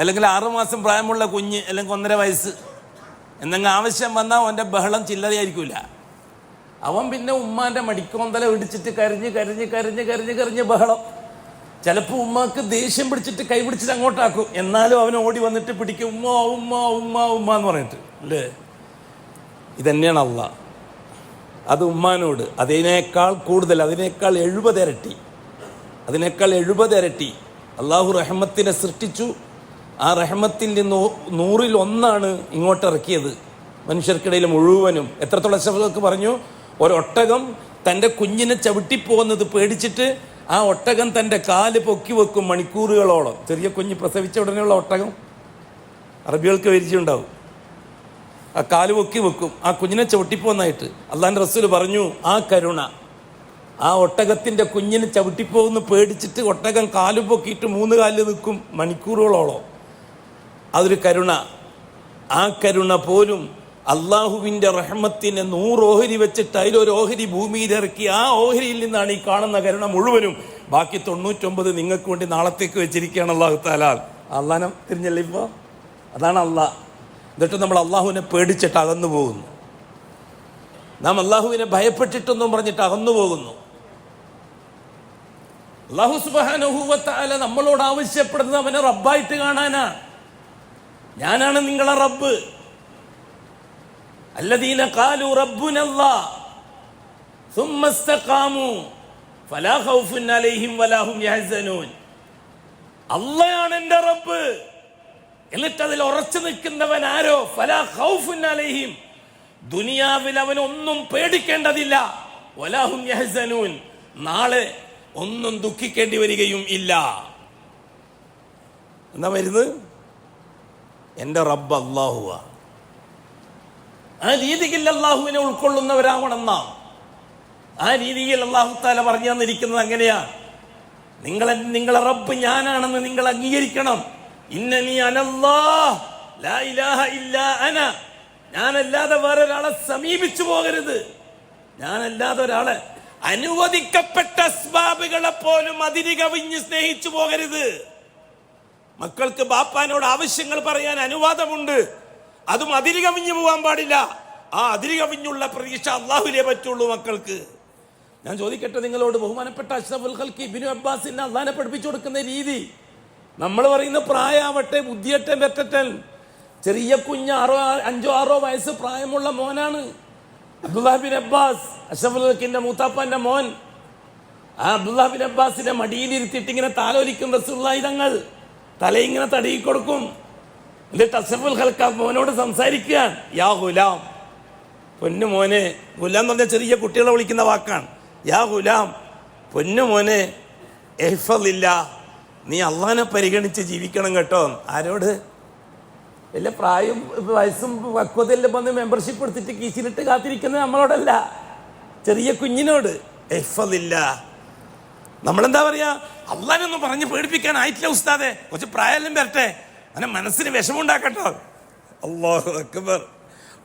അല്ലെങ്കിൽ 6 മാസം പ്രായമുള്ള കുഞ്ഞ്, അല്ലെങ്കിൽ 1.5 വയസ്സ് എന്തെങ്കിലും ആവശ്യം വന്നാൽ അവൻ്റെ ബഹളം ചില്ലറയായിരിക്കില്ല. അവൻ പിന്നെ ഉമ്മാൻ്റെ മടിക്കോന്തല ഇടിച്ചിട്ട് കരഞ്ഞ് ബഹളം. ചിലപ്പോൾ ഉമ്മാക്ക് ദേഷ്യം പിടിച്ചിട്ട് കൈ പിടിച്ചിട്ട് അങ്ങോട്ടാക്കും. എന്നാലും അവൻ ഓടി വന്നിട്ട് പിടിക്കും, ഉമ്മ ഉമ്മ ഉമ്മ ഉമ്മ എന്ന് പറഞ്ഞിട്ട് അല്ലേ. ഇതന്നെയാണ് അള്ളാഹ്. അത് ഉമ്മാനോട് അതിനേക്കാൾ കൂടുതൽ, അതിനേക്കാൾ 70 ഇരട്ടി, അതിനേക്കാൾ 70 ഇരട്ടി അള്ളാഹു റഹ്മത്തിനെ സൃഷ്ടിച്ചു. ആ റഹ്മത്തിൽ നിന്ന് 100-ൽ 1 ഇങ്ങോട്ട് ഇറക്കിയത് മനുഷ്യർക്കിടയിൽ മുഴുവനും. എത്രത്തോളം അഷ്റഫുക്ക് പറഞ്ഞു, ഒരൊട്ടകം തൻ്റെ കുഞ്ഞിനെ ചവിട്ടിപ്പോകുന്നത് പേടിച്ചിട്ട് ആ ഒട്ടകം തൻ്റെ കാല് പൊക്കി വെക്കും മണിക്കൂറുകളോളം. ചെറിയ കുഞ്ഞ് പ്രസവിച്ച ഉടനെയുള്ള ഒട്ടകം അറബികൾക്ക് പരിചയമുണ്ടാവും. ആ കാല് പൊക്കി വെക്കും ആ കുഞ്ഞിനെ ചവിട്ടിപ്പോന്നായിട്ട്. അള്ളാഹിൻ്റെ റസൂല് പറഞ്ഞു, ആ കരുണ, ആ ഒട്ടകത്തിൻ്റെ കുഞ്ഞിന് ചവിട്ടിപ്പോകുന്ന പേടിച്ചിട്ട് ഒട്ടകം കാല് പൊക്കിയിട്ട് 3 കാലിൽ നിൽക്കും മണിക്കൂറുകളോളം. അതൊരു കരുണ. ആ കരുണ പോലും അള്ളാഹുവിൻ്റെ റഹ്മത്തിനെ 100 ഓഹരി വെച്ചിട്ട് അതിലൊരു ഓഹരി ഭൂമിയിൽ ഇറക്കി. ആ ഓഹരിയിൽ നിന്നാണ് ഈ കാണുന്ന കരുണ മുഴുവനും. ബാക്കി 99 നിങ്ങൾക്ക് വേണ്ടി നാളത്തേക്ക് വെച്ചിരിക്കുകയാണ് അള്ളാഹു താലാ. അള്ളാഹനെ തിരിഞ്ഞല്ലേ ഇപ്പോൾ. അതാണ് അള്ളാഹ്. എന്നിട്ട് നമ്മൾ അള്ളാഹുവിനെ പേടിച്ചിട്ട് അകന്നു പോകുന്നു. നാം അള്ളാഹുവിനെ ഭയപ്പെട്ടിട്ടൊന്നും പറഞ്ഞിട്ട് അകന്നു പോകുന്നു. അള്ളാഹു സുബ്ഹാനഹു വ തആല നമ്മളോട് ആവശ്യപ്പെടുന്നത് അവനെ റബ്ബായിട്ട് കാണാനാണ്. ഞാനാണ് നിങ്ങളെ റബ്ബ്. അല്ലദീന ഖാലു റബ്ബുനല്ലാഹ് സുമ്മ ഇസ്തഖാമു ഫലാ ഖൗഫുൻ അലൈഹിം വലാ ഹും യഹ്സനൂൻ. അല്ലാഹയാണ് എൻ്റെ റബ്ബ്, എന്നിട്ട് അതിൽ ഉറച്ചു നിൽക്കുന്നവൻ ആരോ, ഫലാ ഖൗഫുൻ അലൈഹിം, ദുനിയാവിൽ അവനൊന്നും പേടിക്കേണ്ടതില്ല, വലാ ഹും യഹ്സനൂൻ, നാളെ ഒന്നും ദുഃഖിക്കേണ്ടി വരികയും ഇല്ല. എന്താ വരുന്നത്? എൻ്റെ റബ്ബ് അല്ലാഹുവാ. ആ രീതിയിൽ അള്ളാഹുവിനെ ഉൾക്കൊള്ളുന്നവരാവണം നാം. ആ രീതിയിൽ അള്ളാഹു താല പറഞ്ഞു തന്നിരിക്കുന്നത് അങ്ങനെയാണ്. നിങ്ങളെ റബ്ബ് ഞാനാണെന്ന് നിങ്ങൾ അംഗീകരിക്കണം. ഇന്നനി അനല്ലാഹ് ലാ ഇലാഹ ഇല്ലാ അന, ഞാനല്ലാതെ വേറെ ഒരാളെ സമീപിച്ചു പോകരുത്. ഞാനല്ലാതെ ഒരാളെ, അനുവദിക്കപ്പെട്ട അസ്ബാബുകളെ പോലും അതിരുകവിഞ്ഞ് സ്നേഹിച്ചു പോകരുത്. മക്കൾക്ക് ബാപ്പാനോട് ആവശ്യങ്ങൾ പറയാൻ അനുവാദമുണ്ട്. അതും അതിര് കവിഞ്ഞു പോകാൻ പാടില്ല. ആ അതിര് കവിഞ്ഞുള്ള പ്രതീക്ഷ അള്ളാഹുലേ പറ്റുള്ളൂ മക്കൾക്ക്. ഞാൻ ചോദിക്കട്ടെ നിങ്ങളോട്, ബഹുമാനപ്പെട്ട അഷ്റഫുൽ ഖൽഖ് ഇബ്നു അബ്ബാസിന് അള്ളാഹിനെ പഠിപ്പിച്ചു കൊടുക്കുന്ന രീതി, നമ്മൾ പറയുന്ന പ്രായമാവട്ടെ, ബുദ്ധിയട്ടെ, പറ്റട്ടെ, ചെറിയ കുഞ്ഞ് 5-6 വയസ്സ് പ്രായമുള്ള മോനാണ് അബ്ദുല്ലാഹ് ബിൻ അബ്ബാസ്, അഷ്റഫുൽ ഖൽഖിന്റെ മൂത്താപ്പന്റെ മോൻ. ആ അബ്ദുല്ലാഹ് ബിൻ അബ്ബാസിനെ മടിയിലിരുത്തിയിട്ട് ഇങ്ങനെ താലോലിക്കും റസൂലുള്ളാഹി തങ്ങൾ, തലയിങ്ങനെ തടയി കൊടുക്കും. എന്നിട്ട് അഷ്റഫുൽ ഖൽഖ് മോനോട് സംസാരിക്കുകയാണ്, യാ ഗുലാം, പൊന്നു മോനെ. ഗുലാം എന്ന് പറഞ്ഞാൽ ചെറിയ കുട്ടികളെ വിളിക്കുന്ന വാക്കാണ്. യാ ഗുലാം, പൊന്നു മോനെ, ഇഹ്ഫദില്ല, നീ അള്ളാഹിനെ പരിഗണിച്ച് ജീവിക്കണം കേട്ടോ. ആരോട്? വലിയ പ്രായം വയസ്സും പക്വതയെല്ലാം വന്ന് മെമ്പർഷിപ്പ് എടുത്തിട്ട് കീശിലിട്ട് കാത്തിരിക്കുന്നത് നമ്മളോടല്ല, ചെറിയ കുഞ്ഞിനോട്. ഇഹ്ഫദില്ല. നമ്മളെന്താ പറയാ, അള്ളാഹിനൊന്നും പറഞ്ഞ് പേടിപ്പിക്കാനായിട്ടില്ല ഉസ്താദെ, കുറച്ച് പ്രായം വരട്ടെ, അങ്ങനെ മനസ്സിന് വിഷമമുണ്ടാക്കട്ടോ. അല്ലാഹു അക്ബർ.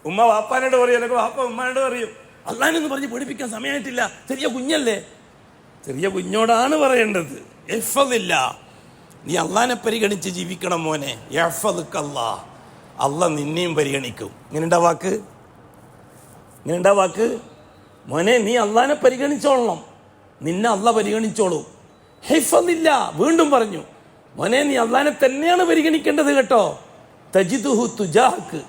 ഉമ്മ വാപ്പാനോട് പറയും, അല്ലെങ്കിൽ വാപ്പ ഉമ്മാനോട് പറയും, അള്ളാഹിനൊന്നും പറഞ്ഞ് പേടിപ്പിക്കാൻ സമയമായിട്ടില്ല, ചെറിയ കുഞ്ഞല്ലേ. ചെറിയ കുഞ്ഞോടാണ് പറയേണ്ടത്. ഇഹ്ഫദില്ല, നീ അള്ളാഹിനെ പരിഗണിച്ച് ജീവിക്കണം മോനെ. യഹ്ഫദുക അല്ലാഹ്, അള്ളാഹ് നിന്നെയും പരിഗണിക്കും. ഇങ്ങനെയുണ്ടാ വാക്ക്, ഇങ്ങനെയുണ്ടാ വാക്ക്. മോനെ, നീ അള്ളാഹിനെ പരിഗണിച്ചോളണം, നിന്നെ അള്ളാഹ് പരിഗണിച്ചോളൂ. ഹിഫദില്ല, വീണ്ടും പറഞ്ഞു, മോനെ നീ അള്ളാഹിനെ തന്നെയാണ് പരിഗണിക്കേണ്ടത് കേട്ടോ. തജിദുഹു തുജാഹക്ക്,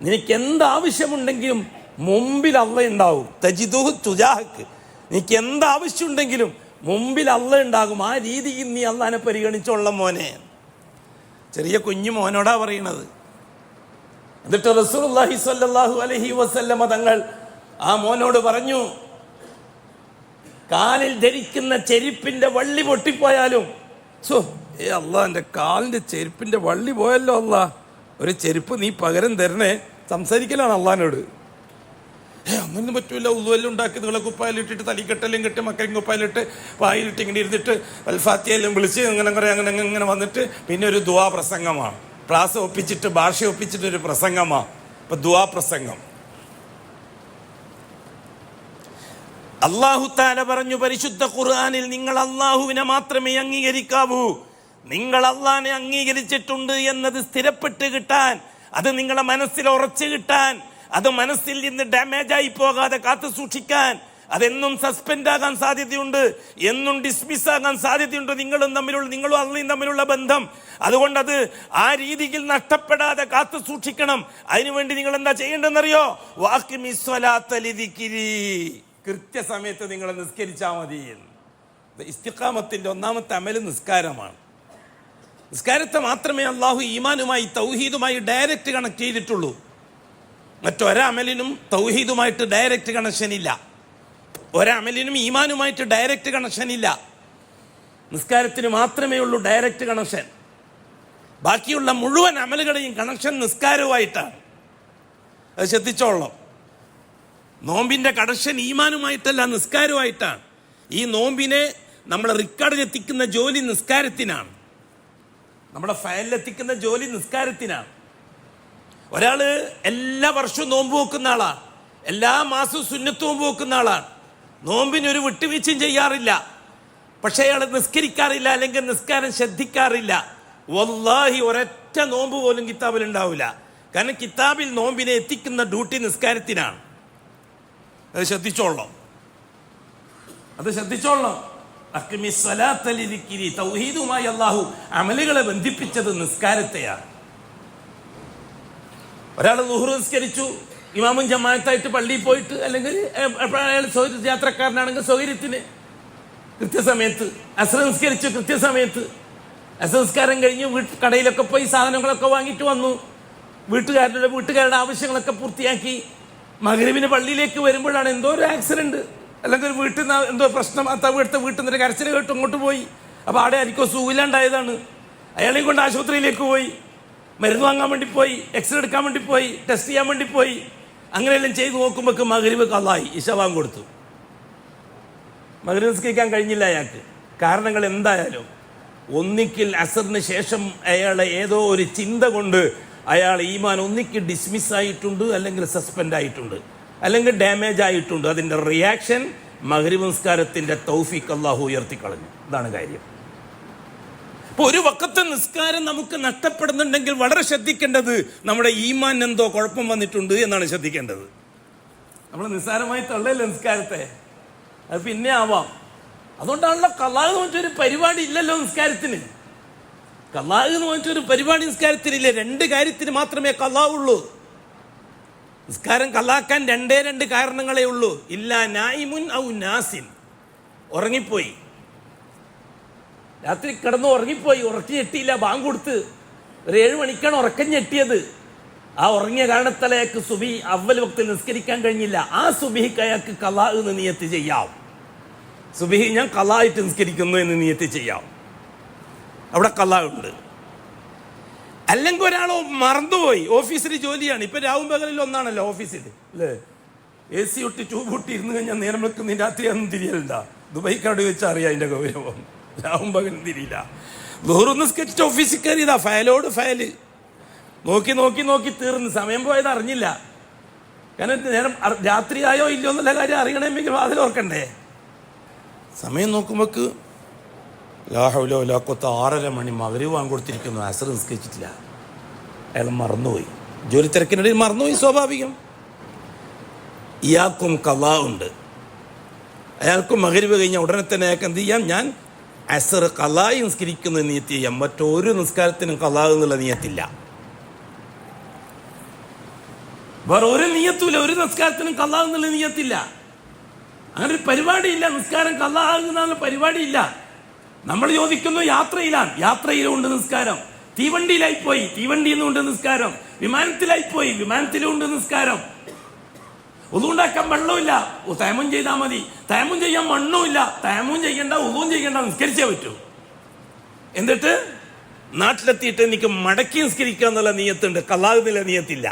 നിനക്ക് എന്താവശ്യമുണ്ടെങ്കിലും മുമ്പിൽ അള്ളാഹ് ഉണ്ടാവും. തജിദുഹു തുജാഹക്ക്, നിനക്ക് എന്താവശ്യമുണ്ടെങ്കിലും മുമ്പിൽ അള്ളാഹ് ഉണ്ടാകും. ആ രീതിയിൽ നീ അള്ളാഹിനെ പരിഗണിച്ചോളാം മോനെ. ചെറിയ കുഞ്ഞു മോനോടാ പറയണത്. എന്നിട്ട് റസൂലുള്ളാഹി സ്വല്ലല്ലാഹു അലൈഹി വസല്ലമ തങ്ങൾ ആ മോനോട് പറഞ്ഞു, കാലിൽ ധരിക്കുന്ന ചെരുപ്പിന്റെ വള്ളി പൊട്ടിപ്പോയാലും, അല്ലാ, എൻ്റെ കാലിന്റെ ചെരുപ്പിന്റെ വള്ളി പോയല്ലോ അല്ലാ, ഒരു ചെരുപ്പ് നീ പകരം തരണേ. സംസാരിക്കലാണ് അള്ളാഹിനോട്. അങ്ങനൊന്നും പറ്റൂല. ഉള്ളുവെല്ലാം ഉണ്ടാക്കി നിങ്ങളെ കുപ്പായിലിട്ടിട്ട് തലിക്കെട്ടെല്ലാം കെട്ടി മക്കളും കുപ്പായിലിട്ട് വായിലിട്ട് ഇങ്ങനെ ഇരുന്നിട്ട് അൽഫാത്തിയെല്ലാം വിളിച്ച് അങ്ങനെ വന്നിട്ട് പിന്നെ ഒരു ദുആ പ്രസംഗമാണ്. പ്രാസ ഒപ്പിച്ചിട്ട് ഭാഷ ഒപ്പിച്ചിട്ട് ഒരു പ്രസംഗമാണ്. ഇപ്പൊ ദുആ പ്രസംഗം. അല്ലാഹു തആല പറഞ്ഞു പരിശുദ്ധ ഖുർആനിൽ, നിങ്ങൾ അല്ലാഹുവിനെ മാത്രമേ അംഗീകരിക്കാവൂ. നിങ്ങൾ അല്ലാഹുവിനെ അംഗീകരിച്ചിട്ടുണ്ട് എന്നത് സ്ഥിരപ്പെട്ട് കിട്ടാൻ, അത് നിങ്ങളെ മനസ്സിൽ ഉറച്ചു കിട്ടാൻ, അത് മനസ്സിൽ നിന്ന് ഡാമേജ് ആയി പോകാതെ കാത്തു സൂക്ഷിക്കാൻ, അതെന്നും സസ്പെൻഡ് ആകാൻ സാധ്യതയുണ്ട്, എന്നും ഡിസ്മിസ് ആകാൻ സാധ്യതയുണ്ട്. നിങ്ങളും അള്ളയും തമ്മിലുള്ള ബന്ധം. അതുകൊണ്ട് അത് ആ രീതിയിൽ നഷ്ടപ്പെടാതെ കാത്തു സൂക്ഷിക്കണം. അതിനുവേണ്ടി നിങ്ങൾ എന്താ ചെയ്യേണ്ടതെന്നറിയോ? വാഖിമിസ്സലാത്ത ലിദിക്രി, കൃത്യസമയത്ത് നിങ്ങൾ നിസ്കരിച്ചാൽ മതി. ഇസ്തിഖാമത്തിന്റെ ഒന്നാമത്തെ അമല് നിസ്കാരമാണ്. നിസ്കാരത്തെ മാത്രമേ അള്ളാഹു ഈമാനുമായി തൗഹീദുമായി ഡയറക്റ്റ് കണക്ട് ചെയ്തിട്ടുള്ളൂ. മറ്റൊരമലിനും തൗഹീദുമായിട്ട് ഡയറക്റ്റ് കണക്ഷൻ ഇല്ല. ഒരമലിനും ഈമാനുമായിട്ട് ഡയറക്റ്റ് കണക്ഷൻ ഇല്ല. നിസ്കാരത്തിന് മാത്രമേ ഉള്ളൂ ഡയറക്റ്റ് കണക്ഷൻ. ബാക്കിയുള്ള മുഴുവൻ അമലുകളുടെയും കണക്ഷൻ നിസ്കാരവുമായിട്ടാണ്. അത് ശ്രദ്ധിച്ചോളണം. നോമ്പിന്റെ കണക്ഷൻ ഈമാനുമായിട്ടല്ല, നിസ്കാരവുമായിട്ടാണ്. ഈ നോമ്പിനെ നമ്മൾ റിക്കാർഡിലെത്തിക്കുന്ന ജോലി നിസ്കാരത്തിനാണ്. നമ്മുടെ ഫയലിലെത്തിക്കുന്ന ജോലി നിസ്കാരത്തിനാണ്. ഒരാള് എല്ലാ വർഷവും നോമ്പ് വെക്കുന്ന ആളാണ്, എല്ലാ മാസവും സുന്നത്ത് നോമ്പ് വെക്കുന്ന ആളാണ്, നോമ്പിനൊരു വിട്ടുവീഴ്ചയും ചെയ്യാറില്ല. പക്ഷെ അയാൾ നിസ്കരിക്കാറില്ല, അല്ലെങ്കിൽ നിസ്കാരം ശ്രദ്ധിക്കാറില്ല. വല്ലാഹി ഒരൊറ്റ നോമ്പ് പോലും കിതാബിൽ ഉണ്ടാവില്ല. കാരണം കിതാബിൽ നോമ്പിനെ എത്തിക്കുന്ന ഡ്യൂട്ടി നിസ്കാരത്തിനാണ്. അത് ശ്രദ്ധിച്ചോളണം, അത് ശ്രദ്ധിച്ചോളണം. തൗഹീദുമായി അല്ലാഹു അമലുകളെ ബന്ധിപ്പിച്ചത് നിസ്കാരത്തെയാണ്. ഒരാൾ ളുഹ്ർ നിസ്കരിച്ചു, ഇമാമും ജമാഅത്തായിട്ട് പള്ളിയിൽ പോയിട്ട്, അല്ലെങ്കിൽ അയാൾ യാത്രക്കാരനാണെങ്കിൽ സൗകര്യത്തിന് കൃത്യസമയത്ത്. അസ്ർ നിസ്കരിച്ചു കൃത്യസമയത്ത്. അസ്ർ നിസ്കാരം കഴിഞ്ഞ് കടയിലൊക്കെ പോയി സാധനങ്ങളൊക്കെ വാങ്ങിയിട്ട് വന്നു, വീട്ടുകാരുടെ ആവശ്യങ്ങളൊക്കെ പൂർത്തിയാക്കി. മഗ്‌രിബിന് പള്ളിയിലേക്ക് വരുമ്പോഴാണ് എന്തോ ഒരു ആക്സിഡന്റ്, അല്ലെങ്കിൽ ഒരു വീട്ടിൽ നിന്ന് എന്തോ പ്രശ്നം, വീട്ടിൽ നിന്നൊരു കരച്ചിൽ കേട്ട് ഇങ്ങോട്ട് പോയി. അപ്പോൾ അവിടെ ആയിരിക്കും സുഖമില്ലാണ്ടായതാണ്. അയാളെയും കൊണ്ട് ആശുപത്രിയിലേക്ക് പോയി, മരുന്ന് വാങ്ങാൻ വേണ്ടി പോയി, എക്സ്റേ എടുക്കാൻ വേണ്ടി പോയി, ടെസ്റ്റ് ചെയ്യാൻ വേണ്ടി പോയി. അങ്ങനെയെല്ലാം ചെയ്ത് നോക്കുമ്പോൾ മഗ്‌രിബ് ഖളായി, ഇശ ബാങ്ക് കൊടുത്തു. മഗ്‌രിബ് നിസ്കരിക്കാൻ കഴിഞ്ഞില്ല അയാൾക്ക്. കാരണങ്ങൾ എന്തായാലും, ഒന്നിക്കിൽ അസറിന് ശേഷം അയാളെ ഏതോ ഒരു ചിന്ത കൊണ്ട് അയാൾ ഈമാൻ ഒന്നിക്ക് ഡിസ്മിസ് ആയിട്ടുണ്ട്, അല്ലെങ്കിൽ സസ്പെൻഡ് ആയിട്ടുണ്ട്, അല്ലെങ്കിൽ ഡാമേജ് ആയിട്ടുണ്ട്. അതിൻ്റെ റിയാക്ഷൻ മഗ്‌രിബ് നിസ്കാരത്തിൻ്റെ തൗഫീഖ് അല്ലാഹു ഉയർത്തിക്കളഞ്ഞു. ഇതാണ് കാര്യം. അപ്പോൾ ഒരു വക്കത്തെ നിസ്കാരം നമുക്ക് നഷ്ടപ്പെടുന്നുണ്ടെങ്കിൽ വളരെ ശ്രദ്ധിക്കേണ്ടത് നമ്മുടെ ഈമാൻ എന്തോ കുഴപ്പം വന്നിട്ടുണ്ട് എന്നാണ് ശ്രദ്ധിക്കേണ്ടത്. നമ്മൾ നിസ്സാരമായി തള്ളല്ലേ നിസ്കാരത്തെ, അത് പിന്നെ ആവാം. അതുകൊണ്ടാണല്ലോ ഖളാ എന്ന് പറഞ്ഞൊരു പരിപാടി ഇല്ലല്ലോ നിസ്കാരത്തിന്. ഖളാ എന്ന് പറഞ്ഞൊരു പരിപാടി നിസ്കാരത്തിനില്ല. 2 കാര്യത്തിന് മാത്രമേ ഖളാ ഉള്ളൂ. നിസ്കാരം ഖളാക്കാൻ 2 കാരണങ്ങളേ ഉള്ളൂ. ഇല്ലാ നായിമുൻ ഔ നാസിൻ, ഉറങ്ങിപ്പോയി, രാത്രി കിടന്ന് ഉറങ്ങിപ്പോയി, ഉറക്കി ഞെട്ടിയില്ല, ബാങ്ക് കൊടുത്ത് ഒരു 7 മണിക്കാണ് ഉറക്കം ഞെട്ടിയത്. ആ ഉറങ്ങിയ കാരണത്താൽ അയാൾക്ക് സുബഹി അവ്വൽ വക്തിൽ നിസ്കരിക്കാൻ കഴിഞ്ഞില്ല. ആ സുബഹിക്ക് അയാൾക്ക് ഖളാ എന്ന് നിയത്ത് ചെയ്യാം. സുബഹി ഞാൻ ഖളാ ആയിട്ട് നിസ്കരിക്കുന്നു എന്ന് നിയത്ത് ചെയ്യാം, അവിടെ ഖളാ ഉണ്ട്. അല്ലെങ്കിൽ ഒരാൾ മറന്നുപോയി, ഓഫീസിൽ ജോലിയാണ്, ഇപ്പൊ രാവും പകലിൽ ഒന്നാണല്ലോ ഓഫീസിൽ അല്ലേ, AC ഒട്ടി ട്യൂബ് ഒട്ടി ഇരുന്ന് കഴിഞ്ഞാൽ നേരം വെക്കുന്ന രാത്രിയൊന്നും തിരിയലുണ്ട. ദുബൈക്കാട് വെച്ചാൽ അറിയാം അതിന്റെ ഗൗരവം. രാവും പകലും തിരിയില്ല. ദുഹർ നിസ്കരിച്ചിട്ട് ഓഫീസിൽ കയറിയതാ, ഫയലോട് ഫയല് നോക്കി നോക്കി നോക്കി തീർന്ന് സമയം പോയത് അറിഞ്ഞില്ല. കാരണം നേരം രാത്രിയായോ ഇല്ലയോ എന്നുള്ള കാര്യം അറിയണമെങ്കിൽ അതിൽ ഓർക്കണ്ടേ. സമയം നോക്കുമ്പോക്ക് 6:30 മണി മഗ്‌രിബ് വാങ്ങി കൊടുത്തിരിക്കുന്നു, അസ്ർ നിസ്കരിച്ചിട്ടില്ല. അയാൾ മറന്നുപോയി, ജോലി തിരക്കിനിടയിൽ മറന്നുപോയി, സ്വാഭാവികം. ഇയാൾക്കും ഖളാ ഉണ്ട്. അയാൾക്കും മഗ്‌രിബ് കഴിഞ്ഞാൽ ഉടനെ തന്നെ അയാൾക്ക് എന്ത് ചെയ്യാം, ഞാൻ അസ്ർ ഖളായി നിസ്കരിക്കുന്ന നിയത്ത് ചെയ്യാം. മറ്റൊരു നിസ്കാരത്തിനും ഖളാ എന്നുള്ള നിയത്തില്ല, വേറെ ഒരു നിയത്തുമില്ല. ഒരു നിസ്കാരത്തിനും ഖളാ എന്നുള്ള നിയത്തില്ല. അങ്ങനെ ഒരു പരിപാടിയില്ല. നിസ്കാരം ഖളാ ആകുന്ന പരിപാടിയില്ല. നമ്മൾ ചോദിക്കുന്നു യാത്രയിലാണ്, യാത്രയിലും ഉണ്ട് നിസ്കാരം. തീവണ്ടിയിലായിപ്പോയി, തീവണ്ടിയിൽ നിന്നുണ്ട് നിസ്കാരം. വിമാനത്തിലായിപ്പോയി, വിമാനത്തിലും ഉണ്ട് നിസ്കാരം. ഉളുണ്ടാക്കാൻ വെള്ളമില്ല, തയമ്മും ചെയ്താൽ മതി. തയമ്മും ചെയ്യാൻ മണ്ണുമില്ല, തയമ്മും ചെയ്യണ്ട, ഉളുവും ചെയ്യണ്ട, നിസ്കരിച്ചേ പറ്റൂ. എന്നിട്ട് നാട്ടിലെത്തിയിട്ട് എനിക്ക് മടക്കി നിസ്കരിക്കുക എന്നുള്ള നിയത്തുണ്ട്, ഖളാ എന്നുള്ള നിയത്തില്ല.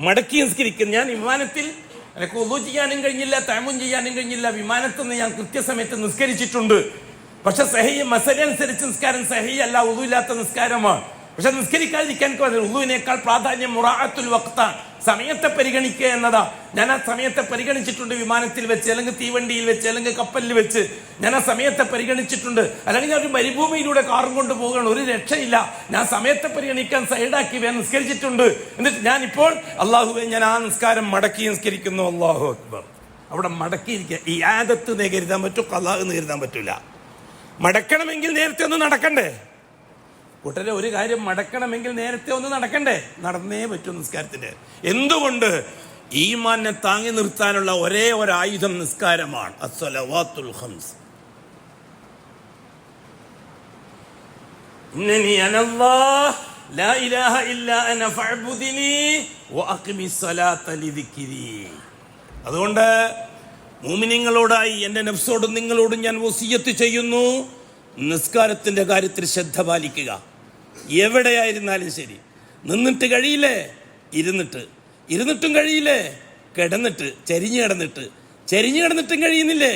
മടക്കി നിസ്കരിക്കും. ഞാൻ വിമാനത്തിൽ എനിക്ക് ഉളു ചെയ്യാനും കഴിഞ്ഞില്ല, തയമ്മും ചെയ്യാനും കഴിഞ്ഞില്ല. വിമാനത്തിൽ നിന്ന് ഞാൻ കൃത്യസമയത്ത് നിസ്കരിച്ചിട്ടുണ്ട്. പക്ഷെ സഹീഹ് മസല അനുസരിച്ച് നിസ്കാരം സഹീഹ് അല്ല, ഉളു ഇല്ലാത്ത നിസ്കാരമാണ്. പക്ഷെ നിസ്കരിക്കാതിരിക്കാൻ ഉളുവിനേക്കാൾ പ്രാധാന്യം മുറാഅത്തുൽ വഖ്താണ്, സമയത്തെ പരിഗണിക്കുക എന്നതാ. ഞാൻ ആ സമയത്തെ പരിഗണിച്ചിട്ടുണ്ട്. വിമാനത്തിൽ വെച്ച്, അല്ലെങ്കിൽ തീവണ്ടിയിൽ വെച്ച്, അല്ലെങ്കിൽ കപ്പലിൽ വെച്ച് ഞാൻ ആ സമയത്തെ പരിഗണിച്ചിട്ടുണ്ട്. അല്ലെങ്കിൽ ഞാൻ ഒരു മരുഭൂമിയിലൂടെ കാറും കൊണ്ട് പോവുകയാണ്, ഒരു രക്ഷയില്ല, ഞാൻ സമയത്തെ പരിഗണിക്കാൻ സൈഡാക്കി നിസ്കരിച്ചിട്ടുണ്ട്. എന്നിട്ട് ഞാൻ ഇപ്പോൾ അള്ളാഹുവേ ഞാൻ ആ നിസ്കാരം മടക്കി നിസ്കരിക്കുന്നു. അല്ലാഹു അക്ബർ. അവിടെ മടക്കിയിരിക്കുക. ഈ ആദത്ത് കരുതാൻ പറ്റും, ഖളാ എന്ന് കരുതാൻ പറ്റൂല. മടക്കണമെങ്കിൽ നേരത്തെ ഒന്ന് നടക്കണ്ടേ കൂട്ടരെ? ഒരു കാര്യം മടക്കണമെങ്കിൽ നേരത്തെ ഒന്ന് നടക്കണ്ടേ? നടന്നേ പറ്റൂ നിസ്കാരത്തിന്റെ. എന്തുകൊണ്ട്? ഈമാനെ താങ്ങി നിർത്താനുള്ള ഒരേ ഒരു ആയുധം നിസ്കാരമാണ്. അസ്സലവാത്തുൽ ഖംസ്. ഇന്നനി അനല്ലാഹ് ലാ ഇലാഹ ഇല്ലാ അന ഫഅബ്ദുനി വഅഖിമിസ് സ്വലാത്ത ലിദിക്രി. അതുകൊണ്ട് മുഅ്മിനീങ്ങളോടായി എൻ്റെ നഫ്സോടും നിങ്ങളോടും ഞാൻ വസിയ്യത്ത് ചെയ്യുന്നു, നിസ്കാരത്തിന്റെ കാര്യത്തിൽ ശ്രദ്ധ പാലിക്കുക. എവിടെയായിരുന്നാലും ശരി. നിന്നിട്ട് കഴിയില്ലേ, ഇരുന്നിട്ടും കഴിയില്ലേ, ചരിഞ്ഞു കിടന്നിട്ടും കഴിയുന്നില്ലേ,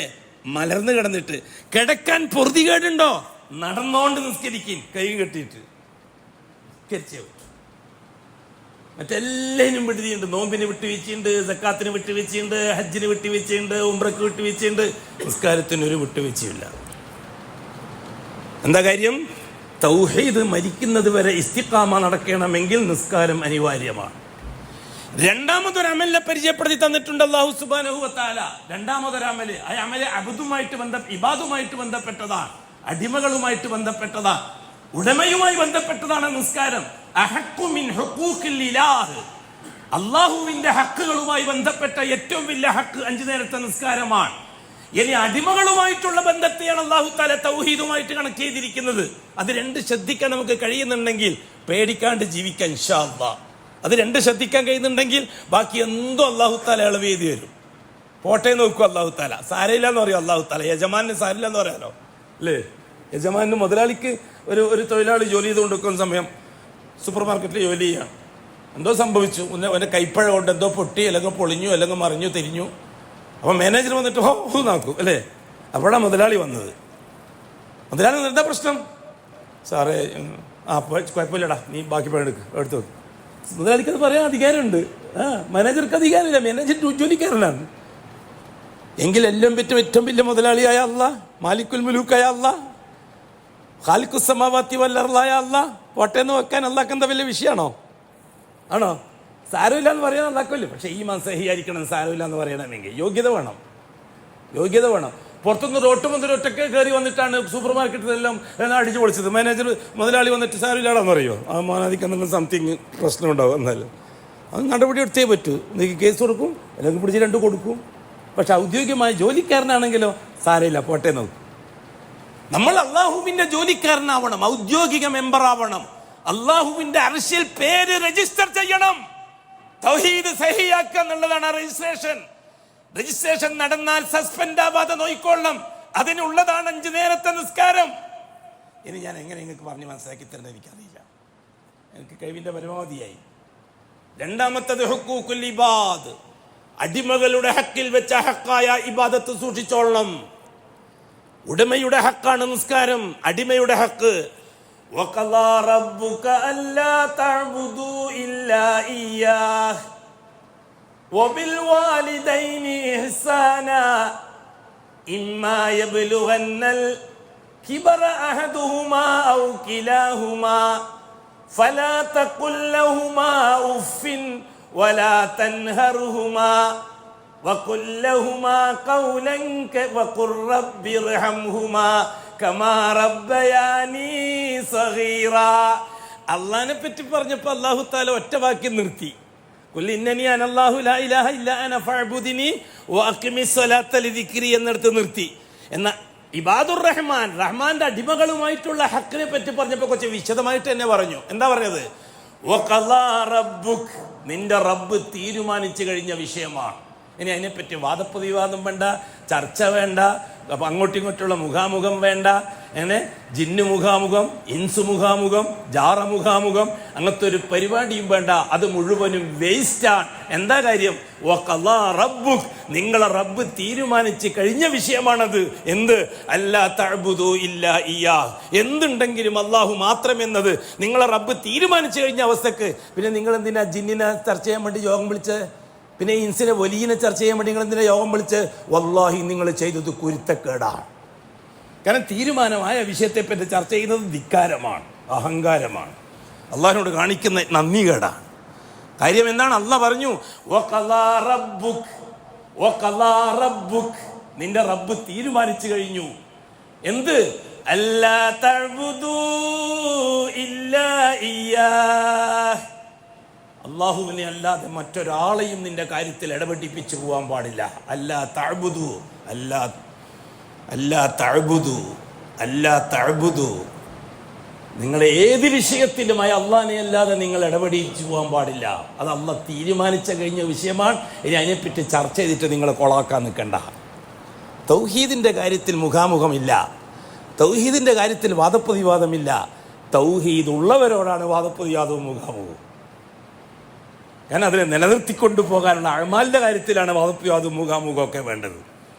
മലർന്നു കിടന്നിട്ട്. കിടക്കാൻ പൊറുതികേടുണ്ടോ? നടന്നോണ്ട് നിസ്കരിക്കും, കൈ കെട്ടിയിട്ട് മറ്റെല്ലാനും വിട്ടുവീഴ്ചയുണ്ട്. നോമ്പിന് വിട്ടുവീഴ്ചയുണ്ട്, സക്കാത്തിന് വിട്ടുവീഴ്ചയുണ്ട്, ഹജ്ജിന് വിട്ടുവീഴ്ചയുണ്ട്, ഉംറക്ക് വിട്ടുവീഴ്ചയുണ്ട്. നിസ്കാരത്തിനൊരു വിട്ടുവീഴ്ചയില്ല. എന്താ കാര്യം? തൗഹീദ് മരിക്കുന്നത് വരെ ഇസ്തിഖാമ നടക്കണമെങ്കിൽ നിസ്കാരം അനിവാര്യമാണ്. രണ്ടാമതൊരു അമലിനെ പരിചയപ്പെടുത്തി തന്നിട്ടുണ്ട് അല്ലാഹു സുബ്ഹാനഹു വ തആല. രണ്ടാമതൊരു അമല്, ആ അമല് ഇബാദുമായിട്ട് ബന്ധപ്പെട്ടതാണ്, അടിമകളുമായിട്ട് ബന്ധപ്പെട്ടതാണ്, ഉടമയുമായി ബന്ധപ്പെട്ടതാണ് നിസ്കാരം. അഹഖു മിൻ ഹുഖൂഖിൽ ഇലാഹ്, അല്ലാഹുവിന്റെ ഹക്കുകളുമായി ബന്ധപ്പെട്ട ഏറ്റവും വലിയ ഹക്ക് 5 നേരത്തെ നിസ്കാരമാണ്. ഇനി അടിമകളുമായിട്ടുള്ള ബന്ധത്തെയാണ് അല്ലാഹു തആല തൗഹീദുമായിട്ട് കണക്ട് ചെയ്തിരിക്കുന്നത്. അത് 2 ശ്രദ്ധിക്കാൻ നമുക്ക് കഴിയുന്നുണ്ടെങ്കിൽ പേടിക്കാണ്ട് ജീവിക്കാൻ ഇൻഷാ അല്ലാഹ്. അത് 2 ശ്രദ്ധിക്കാൻ കഴിയുന്നുണ്ടെങ്കിൽ ബാക്കി എന്തോ അല്ലാഹു തആല ഇളവ് ചെയ്ത് തരും. പോട്ടെ നോക്കൂ അല്ലാഹു തആല. സാരയില്ല എന്ന് പറയും അല്ലാഹു തആല. യജമാന് സാരില്ല എന്ന് പറയാലോ അല്ലേ? യജമാന് മുതലാളിക്ക് ഒരു തൊഴിലാളി ജോലി ചെയ്തുകൊണ്ടിരിക്കുന്ന സമയം സൂപ്പർ മാർക്കറ്റിൽ ജോലി ചെയ്യാണ്. എന്തോ സംഭവിച്ചു, അവൻ്റെ കൈപ്പഴ കൊണ്ട് എന്തോ പൊട്ടി, അല്ലെങ്കിൽ പൊളിഞ്ഞു, അല്ലെങ്കിൽ മറിഞ്ഞു, തിരിഞ്ഞു. അപ്പം മാനേജർ വന്നിട്ട് നോക്കൂ അല്ലേ? അപ്പോഴാണ് മുതലാളി വന്നത്. മുതലാളി എന്താ പ്രശ്നം? സാറേ കുഴപ്പമില്ലടാ, നീ ബാക്കി പഴം എടുത്തു വെക്കും. മുതലാളിക്ക് അത് പറയാൻ അധികാരമുണ്ട്. മാനേജർക്ക് അധികാരമില്ല, മാനേജർ ജോലിക്കാരനാണ്. എങ്കിൽ എല്ലാം പറ്റും ഏറ്റവും വലിയ മുതലാളിയായ അല്ലാഹ്, മാലിക്കുൽ മുലൂക്കായ അല്ലാഹ്, ഖാലിഖുസ്സമാവാത്തി വല്ലർലായ അല്ലാഹ് പോട്ടേന്ന് വെക്കാൻ അള്ളാഹ്ക്ക് എന്താ വലിയ വിഷയമാണോ? ആണോ? സാരമില്ല എന്ന് പറയാൻ അള്ളാഹ്ക്കല്ലേ. പക്ഷേ ഈ സഹിയായിരിക്കണം സാരമില്ല എന്ന് പറയണമെങ്കിൽ യോഗ്യത വേണം. പുറത്തുനിന്ന് റോട്ട് മുതൽ ഒറ്റയ്ക്ക് കയറി വന്നിട്ടാണ് സൂപ്പർ മാർക്കറ്റിലെല്ലാം അടിച്ചു പൊളിച്ചത്. മാനേജർ മുതലാളി വന്നിട്ട് സാരമില്ലാടാന്ന് പറയുമോ? ആ മോനാദിക്ക് എന്തെങ്കിലും സംതിങ് പ്രശ്നം ഉണ്ടാവും. എന്നാലും അത് നടപടി എടുത്തേ പറ്റൂ. നിങ്ങൾക്ക് കേസ് കൊടുക്കും, അല്ലെങ്കിൽ പിടിച്ച് 2 കൊടുക്കും. പക്ഷെ ഔദ്യോഗികമായ ജോലിക്കാരനാണെങ്കിലോ സാരമില്ല പോട്ടെ നോക്കും. നമ്മൾ അള്ളാഹുവിന്റെ ജോലിക്കാരനാവണം, ഔദ്യോഗിക മെമ്പർ ആവണം, അള്ളാഹുവിന്റെ അർശിൽ പേര് രജിസ്റ്റർ ചെയ്യണം. തൗഹീദ് സഹിയാക്കുക എന്നുള്ളതാണ് രജിസ്ട്രേഷൻ നടന്നാൽ സസ്പെൻഡ് ആവാതെ നോയിക്കൊള്ളണം. അതിനുള്ളതാണ് 5 നേരത്തെ നിസ്കാരം. ഇനി ഞാൻ എങ്ങനെ നിങ്ങൾക്ക് പറഞ്ഞ് മനസ്സിലാക്കി തരുന്നത് എനിക്കറിയില്ല, എനിക്ക് കഴിവിന്റെ പരമാവധിയായി. രണ്ടാമത്തത് ഹുഖൂഖുൽ ഇബാദ്, അടിമകളുടെ ഹക്കിൽ വെച്ച ഹക്കായ ഇബാദത്ത് സൂക്ഷിച്ചോളണം. ഉടമയുടെ ഹക്കാണ് നിസ്കാരം, അടിമയുടെ ഹക്ക്. വഖളാ റബ്ബുക അല്ലാ തഅബുദു ഇല്ലാ ഇയ്യാഹ് وبالوالدين إحسانا إما يبلغن الكبر أحدهما أو كلاهما فلا تقل لهما أف ولا تنهرهما وقل لهما قولا وقل رب ارحمهما كما ربياني صغيرا. അള്ളാഹിനെ പറ്റി പറഞ്ഞപ്പോൾ അല്ലാഹു തആല ഒറ്റ വാക്യം നിർത്തി. എന്നിടത്ത് നിർത്തി. എന്നാൽ ഇബാദുർ റഹ്മാൻ, റഹ്മാന്റെ അടിമകളുമായിട്ടുള്ള ഹക്കിനെ പറ്റി പറഞ്ഞപ്പോൾ കുറച്ച് വിശദമായിട്ട് തന്നെ പറഞ്ഞു. എന്താ പറഞ്ഞത്? നിന്റെ റബ്ബ് തീരുമാനിച്ചു കഴിഞ്ഞ വിഷയമാണ്. ഇനി അതിനെപ്പറ്റി വാദപ്രതിവാദം വേണ്ട, ചർച്ച വേണ്ട, അപ്പൊ അങ്ങോട്ടും ഇങ്ങോട്ടുള്ള മുഖാമുഖം വേണ്ട. അങ്ങനെ ജിന്നു മുഖാമുഖം, ഇൻസു മുഖാമുഖം, ജാറ മുഖാമുഖം, അങ്ങനത്തെ ഒരു പരിപാടിയും വേണ്ട. അത് മുഴുവനും വേസ്റ്റാണ്. എന്താ കാര്യം? റബ്ബുക്, നിങ്ങളെ റബ്ബ് തീരുമാനിച്ച് കഴിഞ്ഞ വിഷയമാണത്. എന്ത്? അല്ലാ തഅബുദു ഇല്ലാ ഇയ്യാഹ്, എന്തുണ്ടെങ്കിലും അള്ളാഹു മാത്രം എന്നത് നിങ്ങളെ റബ്ബ് തീരുമാനിച്ചു കഴിഞ്ഞ അവസ്ഥക്ക് പിന്നെ നിങ്ങൾ എന്തിനാ ജിന്നിനെ ചർച്ച ചെയ്യാൻ വേണ്ടി യോഗം വിളിച്ച്? പിന്നെ ഇൻസിനെ വലിയനെ ചർച്ച ചെയ്യാൻ വേണ്ടി നിങ്ങൾ എന്തിനാ യോഗം വിളിച്ച്? വല്ലാഹി നിങ്ങൾ ചെയ്തത് കുരുത്തക്കേടാണ്. കാരണം തീരുമാനമായ വിഷയത്തെപ്പറ്റി ചർച്ച ചെയ്യുന്നത് ധിക്കാരമാണ്, അഹങ്കാരമാണ്, അള്ളാഹിനോട് കാണിക്കുന്ന നന്ദികേടാണ്. കാര്യം എന്താണ്? അള്ളാഹ് പറഞ്ഞു നിന്റെ റബ്ബ് തീരുമാനിച്ചു കഴിഞ്ഞു. എന്ത്? അല്ലാ തഅബുദു ഇല്ലാ ഇയ്യാഹ്, അള്ളാഹുവിനെ അല്ലാതെ മറ്റൊരാളെയും നിന്റെ കാര്യത്തിൽ ഇടപെട്ടിപ്പിച്ചു പോകാൻ പാടില്ല. അല്ലാ തഅബുദു, അല്ലാ തഅബുദു, നിങ്ങൾ ഏത് വിഷയത്തിലുമായി അള്ളാഹിനെ അല്ലാതെ നിങ്ങൾ ഇടപെടിച്ചു പോകാൻ പാടില്ല. അത് അള്ളാഹ് തീരുമാനിച്ച കഴിഞ്ഞ വിഷയമാണ്. ഇനി അതിനെപ്പറ്റി ചർച്ച ചെയ്തിട്ട് നിങ്ങൾ കൊളാക്കാൻ നിൽക്കണ്ട. തൗഹീദിന്റെ കാര്യത്തിൽ മുഖാമുഖമില്ല, തൗഹീദിന്റെ കാര്യത്തിൽ വാദപ്രതിവാദമില്ല. തൗഹീദ് ഉള്ളവരോടാണ് വാദപ്രതിവാദവും മുഖാമുഖവും. ഞാൻ അതിനെ നിലനിർത്തിക്കൊണ്ടു പോകാനുള്ള അഅ്മാലിന്റെ കാര്യത്തിലാണ് വാദപ്രതിവാദവും മുഖാമുഖമൊക്കെ വേണ്ടത്.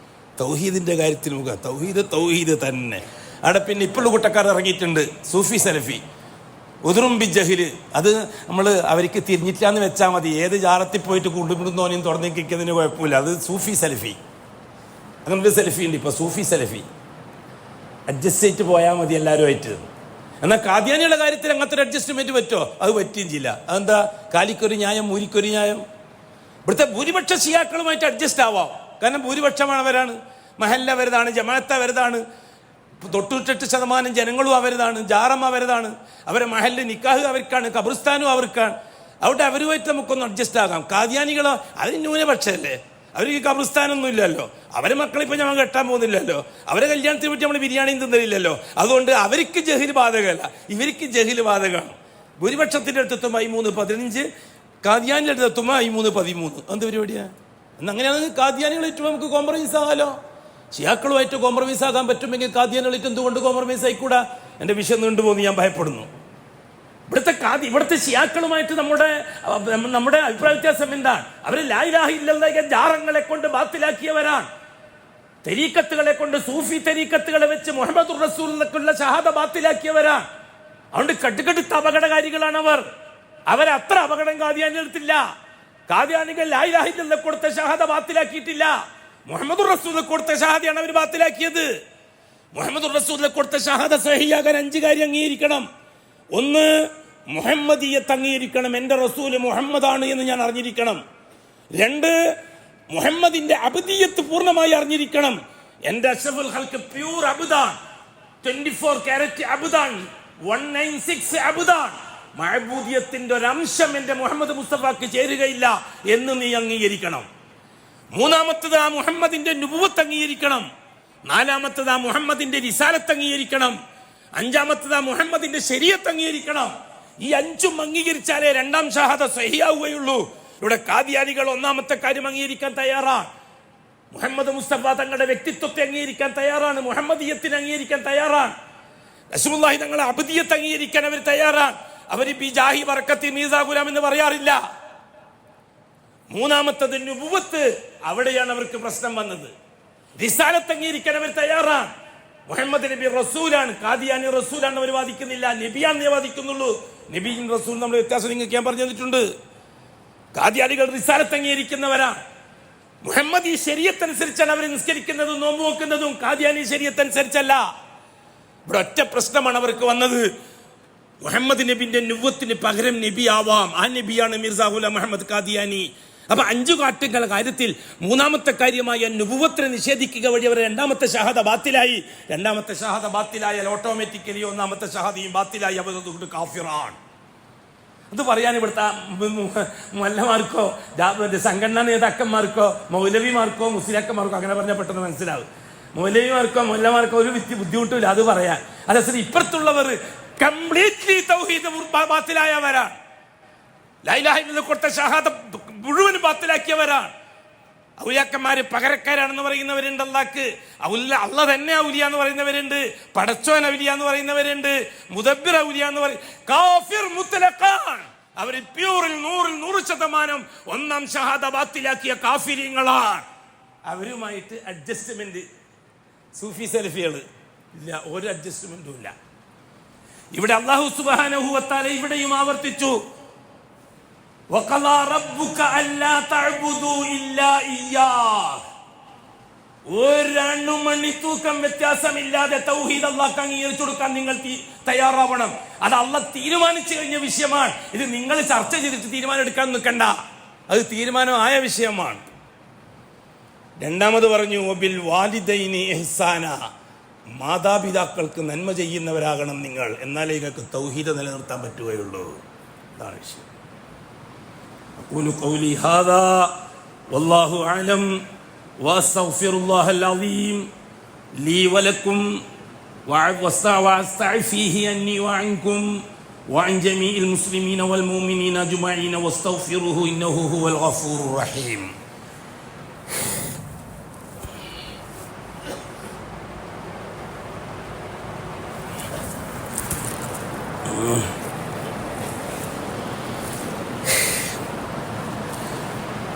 തൗഹീദിന്റെ കാര്യത്തിൽ തൗഹീദ് തന്നെ. അവിടെ പിന്നെ ഇപ്പോഴുള്ള കൂട്ടക്കാർ ഇറങ്ങിയിട്ടുണ്ട്, സൂഫി സലഫി, ഉദുറുംബി ജഹില്. അത് നമ്മൾ അവർക്ക് തിരിഞ്ഞിട്ടാന്ന് വെച്ചാൽ മതി. ഏത് ജാറത്തിൽ പോയിട്ട് കൊണ്ടുപിടുന്നോനെയും തുറന്നേക്കുന്നതിന് കുഴപ്പമില്ല. അത് സൂഫി സലഫി, അങ്ങനൊരു സലഫി ഉണ്ട് ഇപ്പോൾ, സൂഫി സലഫി. അഡ്ജസ്റ്റ് ചെയ്തിട്ട് പോയാൽ മതി എല്ലാവരുമായിട്ട്. എന്നാൽ കാദ്യാനിയുടെ കാര്യത്തിൽ അങ്ങനത്തെ ഒരു അഡ്ജസ്റ്റ്മെന്റ് പറ്റുമോ? അത് പറ്റുകയും ചെയ്യില്ല. അതെന്താ? കാലിക്കൊരു ന്യായം, മൂരിക്കൊരു ന്യായം. ഇവിടുത്തെ ഭൂരിപക്ഷ ശിയാക്കളുമായിട്ട് അഡ്ജസ്റ്റ് ആവാം, കാരണം ഭൂരിപക്ഷമാണ് അവരാണ്. മഹല്ല അവരതാണ്, ജമാഅത്ത് അവരതാണ്, 98% ജനങ്ങളും അവരതാണ്, ജാറം അവരതാണ്, അവരെ മഹല്ല് നിക്കാഹ് അവർക്കാണ്, ഖബർസ്ഥാനും അവർക്കാണ്. അവിടെ അവരുമായിട്ട് നമുക്കൊന്ന് അഡ്ജസ്റ്റ് ആകാം. കാദ്യാനികളോ അതിന് ന്യൂനപക്ഷമല്ലേ, അവർക്ക് ഖബർസ്ഥാനൊന്നും ഇല്ലല്ലോ, അവരെ മക്കളിപ്പോൾ ഞങ്ങൾ കെട്ടാൻ പോകുന്നില്ലല്ലോ, അവരെ കല്യാണത്തിന് പറ്റി നമ്മൾ ബിരിയാണിയും തിന്നില്ലല്ലോ. അതുകൊണ്ട് അവർക്ക് ജഹിൽ ബാധകമല്ല, ഇവർക്ക് ജഹിൽ ബാധകമാണ്. ഭൂരിപക്ഷത്തിൻ്റെ അടുത്തെത്തുമ്പോൾ 13-15, കാദ്യാനിൻ്റെ അടുത്തെത്തുമ്പോൾ 13-13. എന്ത് പരിപാടിയാണ്? എന്നങ്ങനെയാണെങ്കിൽ കാദ്യാനികളായിട്ട് നമുക്ക് കോംപ്രമൈസ് ആകാമല്ലോ. ഷിയാക്കളുമായിട്ട് കോംപ്രമൈസ് ആകാൻ പറ്റുമെങ്കിൽ കാദ്യാനികളായിട്ട് എന്തുകൊണ്ട് കോംപ്രമൈസ് ആയിക്കൂടാ? എൻ്റെ വിഷയം നീണ്ടുപോകുന്നു, ഞാൻ ഭയപ്പെടുന്നു. ഇവിടുത്തെ ഷിയാക്കളുമായിട്ട് നമ്മുടെ അഭിപ്രായ വ്യത്യാസം എന്താണ്? അവർ ലാ ഇലാഹ ഇല്ലല്ലാഹ് ജാറങ്ങളെ കൊണ്ട് ബാത്തിലാക്കിയവരാണ്. തരീക്കത്തുകളെ കൊണ്ട്, സൂഫി തരീക്കത്തുകളെ വെച്ച് മുഹമ്മദുർ റസൂലുള്ളാഹിക്കുള്ള ഷഹാദ ബാത്തിലാക്കിയവരാണ്. അതുകൊണ്ട് കടുകടുത്ത അപകടകാരികളാണ് അവർ. അവരത്ര അപകടം കാദ്യാനികൾക്കില്ല. കാദ്യാനികൾ ലാ ഇലാഹ ഇല്ലല്ലാഹ് കൊടുത്ത ഷഹാദ ബാത്തിലാക്കിയിട്ടില്ല. മുഹമ്മദുർ റസൂൽ കൊടുത്ത ഷഹാദയാണ് അവർ ബാത്തിലാക്കിയത്. മുഹമ്മദ് റസൂലിനെ കൊടുത്ത ഷഹാദ സഹിയാകാൻ 5 കാര്യം അംഗീകരിക്കണം. ഒന്ന്, മുഹമ്മദിയത്ത് അംഗീകരിക്കണം, എൻ്റെ റസൂല് മുഹമ്മദാണ് എന്ന് ഞാൻ അറിഞ്ഞിരിക്കണം. 2, മുഹമ്മദിന്റെ അബ്ദിയത്ത് പൂർണ്ണമായി അറിഞ്ഞിരിക്കണം. എൻ്റെ അഷ്റഫുൽ ഖൽഖ് പ്യൂർ അബ്ദാണ്, 24 കാരറ്റ് അബ്ദാണ്, 196 അബ്ദാണ്. മഅബൂദിയത്തിന്റെ ഒരു അംശം എൻ്റെ മുഹമ്മദ് മുസ്തഫാക്ക് ചേരുകയില്ല എന്ന് നീ അംഗീകരിക്കണം. 3-മത്തത് ആ മുഹമ്മദിന്റെ നുബുവത്ത് അംഗീകരിക്കണം. 4-മത്തത് ആ മുഹമ്മദിന്റെ റിസാലത്ത് അംഗീകരിക്കണം. 5-മത്തത് ആ മുഹമ്മദിന്റെ ശരീഅത്ത് അംഗീകരിക്കണം. ഈ 5ഉം അംഗീകരിച്ചാലേ 2ാം ഷഹാദ സഹിയാവുകയുള്ളൂ. ഇവിടെ ഖാദിയാനികൾ 1-മത്തെ കാര്യം അംഗീകരിക്കാൻ തയ്യാറാണ്. മുഹമ്മദ് മുസ്തഫ തങ്ങളുടെ വ്യക്തിത്വത്തെ അംഗീകരിക്കാൻ തയ്യാറാണ്, മുഹമ്മദിയത്തിനെ അംഗീകരിക്കാൻ തയ്യാറാണ്. റസൂലുള്ളാഹി തങ്ങളുടെ അബ്ദിയത്ത് അംഗീകരിക്കാൻ അവർ തയ്യാറാണ്. അവർ ബിജാഹി ബറക്കത്തി മീസാ ഗുലാം എന്ന് പറയാറില്ല. 3-മത്തത് നുബുവത്ത്, അവിടെയാണ് അവർക്ക് പ്രശ്നം വന്നത്. റിസാലത്ത് അംഗീകരിക്കാൻ അവർ തയ്യാറാണ്. മുഹമ്മദ് നബി റസൂലാണ്, ഖാദിയാനി റസൂലാണെന്ന് അവർ വാദിക്കുന്നില്ല, നബിയാണെന്നേ വാദിക്കുന്നുള്ളൂ. നബിയും റസൂൽ നമ്മൾ വ്യത്യാസം നിങ്ങൾക്ക് ഞാൻ പറഞ്ഞു തന്നിട്ടുണ്ട്. ഖാദിയാനികൾ റിസാലത്ത് അംഗീകരിക്കുന്നവരാണ്. മുഹമ്മദ് ഈ ശരീഅത്ത് അനുസരിച്ചാണ് അവർ നിസ്കരിക്കുന്നതും നോമ്പ് നോക്കുന്നതും, ഖാദിയാനി ശരീഅത്ത് അനുസരിച്ചല്ല. ഇവിടെ ഒറ്റ പ്രശ്നമാണ് അവർക്ക് വന്നത്. മുഹമ്മദ് നബിന്റെ നുവ്വത്തിന് പകരം നബി ആവാം. ആ നബിയാണ് മിർസാ ഗുലാം മുഹമ്മദ് ഖാദിയാനി. അപ്പൊ 5 കാട്ടുകളുടെ കാര്യത്തിൽ 3-മത്തെ കാര്യമായ നുബുവത്തിനെ നിഷേധിക്കുക വഴി അവർ 2-മത്തെ ഷഹാദ ബാത്തിലായി. 2-മത്തെ ഷഹാദ ബാത്തിലായാൽ ഓട്ടോമാറ്റിക്കലി 1-മത്തെ ഷഹാദയും ബാത്തിലായി. അവർ കാഫിറാണ്. അത് പറയാൻ ഇവിടുത്തെ മല്ലമാർക്കോ സംഘടനാ നേതാക്കന്മാർക്കോ മൗലവിമാർക്കോ മുസ്ലിയാക്കന്മാർക്കോ അങ്ങനെ പറഞ്ഞാൽ പെട്ടെന്ന് മനസ്സിലാവും. മൗലവിമാർക്കോ മൊല്ലമാർക്കോ ഒരു ബുദ്ധിമുട്ടില്ല അത് പറയാൻ. അതേസരി ഇപ്പുറത്തുള്ളവർ കംപ്ലീറ്റ്ലി തൗഹീദ് ബാത്തിലായവരാണ്. ലാ ഇലാഹ ഇല്ലല്ലാഹ് കൊടുത്ത ഷഹാദ മുഴുവൻ ബാത്തിലാക്കിയവരാണ്. ഔലിയാക്കന്മാര് പകരക്കാരാണെന്ന് പറയുന്നവരുണ്ട്. അള്ളാഹ്ക്ക് അള്ള തന്നെ ഔലിയ എന്ന് പറയുന്നവരുണ്ട്, പടച്ചോൻ ഔലിയ എന്ന് പറയുന്നവരുണ്ട്, മുദബ്ബിർ ഔലിയ എന്ന് പറയും. കാഫിർ മുത്ലഖാൻ, അവർ പ്യൂറിൽ 100% 1-ാം ഷഹാദ ബാത്തിലാക്കിയ കാഫിരീങ്ങളാണ്. അവരുമായിട്ട് അഡ്ജസ്റ്റ്മെന്റ് സൂഫി സലഫികൾ ഇല്ല, ഒരു അഡ്ജസ്റ്റ്മെന്റും ഇല്ല. ഇവിടെ അല്ലാഹു സുബ്ഹാനഹു വ തആല ഇവിടെയും ആവർത്തിച്ചു, വഖളാ റബ്ബുക അല്ലാ തഅബുദു ഇല്ലാ ഇയ്യാഹ്. ഒരണു മണിത്തൂക്കം വ്യത്യാസമില്ലാതെ തൗഹീദ് അല്ലാഹ്ക്ക് അംഗീകരിച്ചു കൊടുക്കാൻ നിങ്ങൾ തയ്യാറാവണം. അത് അല്ലാഹ് തീരുമാനിച്ചു കഴിഞ്ഞ വിഷയമാണ്. ഇത് നിങ്ങൾ ചർച്ച ചെയ്തിട്ട് തീരുമാനം എടുക്കാൻ നിൽക്കണ്ട, അത് തീരുമാനമായ വിഷയമാണ്. 2-മത് പറഞ്ഞു വബിൽ വാലിദൈനി ഇഹ്സാന, മാതാപിതാക്കൾക്ക് നന്മ ചെയ്യുന്നവരാകണം നിങ്ങൾ, എന്നാലേ നിങ്ങൾക്ക് തൗഹീദ് നിലനിർത്താൻ പറ്റുകയുള്ളൂ. അതാണ് വിഷയം. أقول قولي هذا والله أعلم وأستغفر الله العظيم لي ولكم وأستعفيه عني وعنكم وعن جميع المسلمين والمؤمنين أجمعين واستغفروه إنه هو الغفور الرحيم.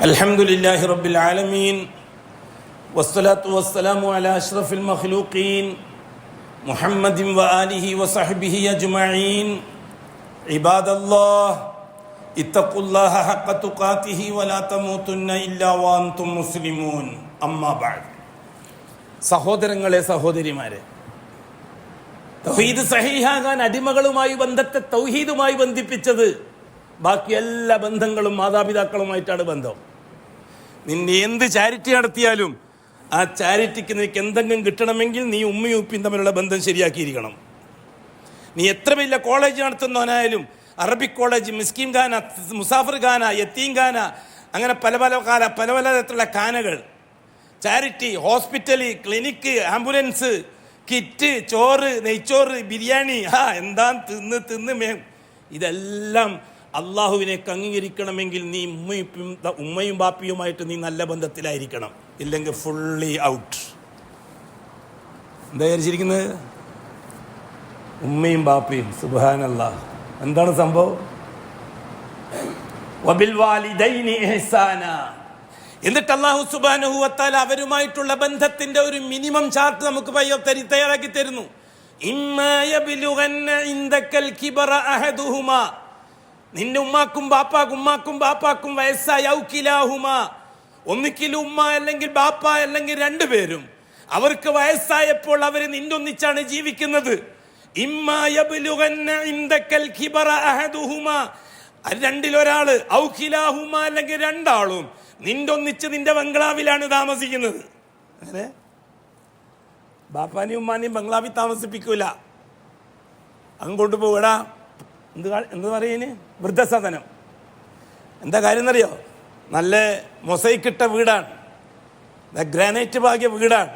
الحمد لله رب العالمين والصلاة والسلام على أشرف المخلوقين محمد وآله وصحبه أجمعين. عباد الله اتقوا الله حق تقاته ولا تموتن إلا وأنتم مسلمون. أما بعد. സഹോദരങ്ങളെ സഹോദരിമാരെ, തൗഹീദ് സഹീഹാകാൻ അടിമകളുമായി ബന്ധത്തെ തൗഹീദുമായി ബന്ധിപ്പിച്ചത് ബാക്കി എല്ലാ ബന്ധങ്ങളും മാതാപിതാക്കളുമായിട്ടാണ് ബന്ധം. നിന്നെ എന്ത് ചാരിറ്റി നടത്തിയാലും ആ ചാരിറ്റിക്ക് നിനക്ക് എന്തെങ്കിലും കിട്ടണമെങ്കിൽ നീ ഉമ്മയും ഉപ്പയും തമ്മിലുള്ള ബന്ധം ശരിയാക്കിയിരിക്കണം. നീ എത്ര വലിയ കോളേജ് നടത്തുന്നവനായാലും, അറബിക് കോളേജ്, മിസ്കിൻ ഖാന, മുസാഫിർ ഖാന, യത്തീം ഖാന, അങ്ങനെ പല തരത്തിലുള്ള ഖാനകൾ, charity, hospital, clinic, ambulance, kit, ചോറ്, നെയ്ച്ചോറ്, ബിരിയാണി, എന്താ തിന്ന് ഇതെല്ലാം അള്ളാഹുവിനേക്ക് അംഗീകരിക്കണമെങ്കിൽ നീ ഉമ്മയും ബാപ്പിയുമായിട്ട് നീ നല്ല ബന്ധത്തിലായിരിക്കണം. ഇല്ലെങ്കിൽ ഫുള്ളി ഔട്ട്. എന്താ വിചാരിച്ചിരിക്കുന്നത്? ഉമ്മയും ബാപ്പയും സുബ്ഹാനല്ലാഹ്, എന്താണ് സംഭവം? വബിൽ വാലിദൈനി ഇഹ്സാന. എന്നിട്ട് അല്ലാഹു സുബ്ഹാനഹു വ തആല അവരുമായിട്ടുള്ള ബന്ധത്തിന്റെ ഒരു മിനിമം ചാർട്ട് നമുക്ക് തയ്യാറാക്കി തരുന്നു. ഇമ്മാ യബ്ലുഗന്ന ഇൻദകൽ കിബറ അഹദുഹുമാ, നിന്റെ ഉമ്മാക്കും ബാപ്പാക്കും വയസ്സായ ഔകിലാഹുമാ, ഒന്നിക്കിൽ ഉമ്മ അല്ലെങ്കിൽ ബാപ്പ അല്ലെങ്കിൽ രണ്ടുപേരും, അവർക്ക് വയസ്സായപ്പോൾ അവർ നിന്നൊന്നിച്ചാണ് ജീവിക്കുന്നത്. ഇമ്മാ യബ്ലുഗന്ന ഇൻദകൽ കിബറ അഹദുഹുമാ, രണ്ടിലൊരാള്, ഔ കിലാഹുമാ, അല്ലെങ്കിൽ രണ്ടാളും നിന്നൊന്നിച്ച് നിന്റെ ബംഗ്ലാവിലാണ് താമസിക്കുന്നത്. അങ്ങനെ ബാപ്പാനെയും ഉമ്മാനെയും ബംഗ്ലാവിൽ താമസിപ്പിക്കൂല, അങ്ങോട്ട് പോകടാ. എന്ത് പറയുന്നേ? വൃദ്ധസദനം. എന്താ കാര്യം എന്നറിയോ? നല്ല മൊസൈക്കിട്ട വീടാണ്, ഗ്രാനൈറ്റ് ഭാഗ്യ വീടാണ്.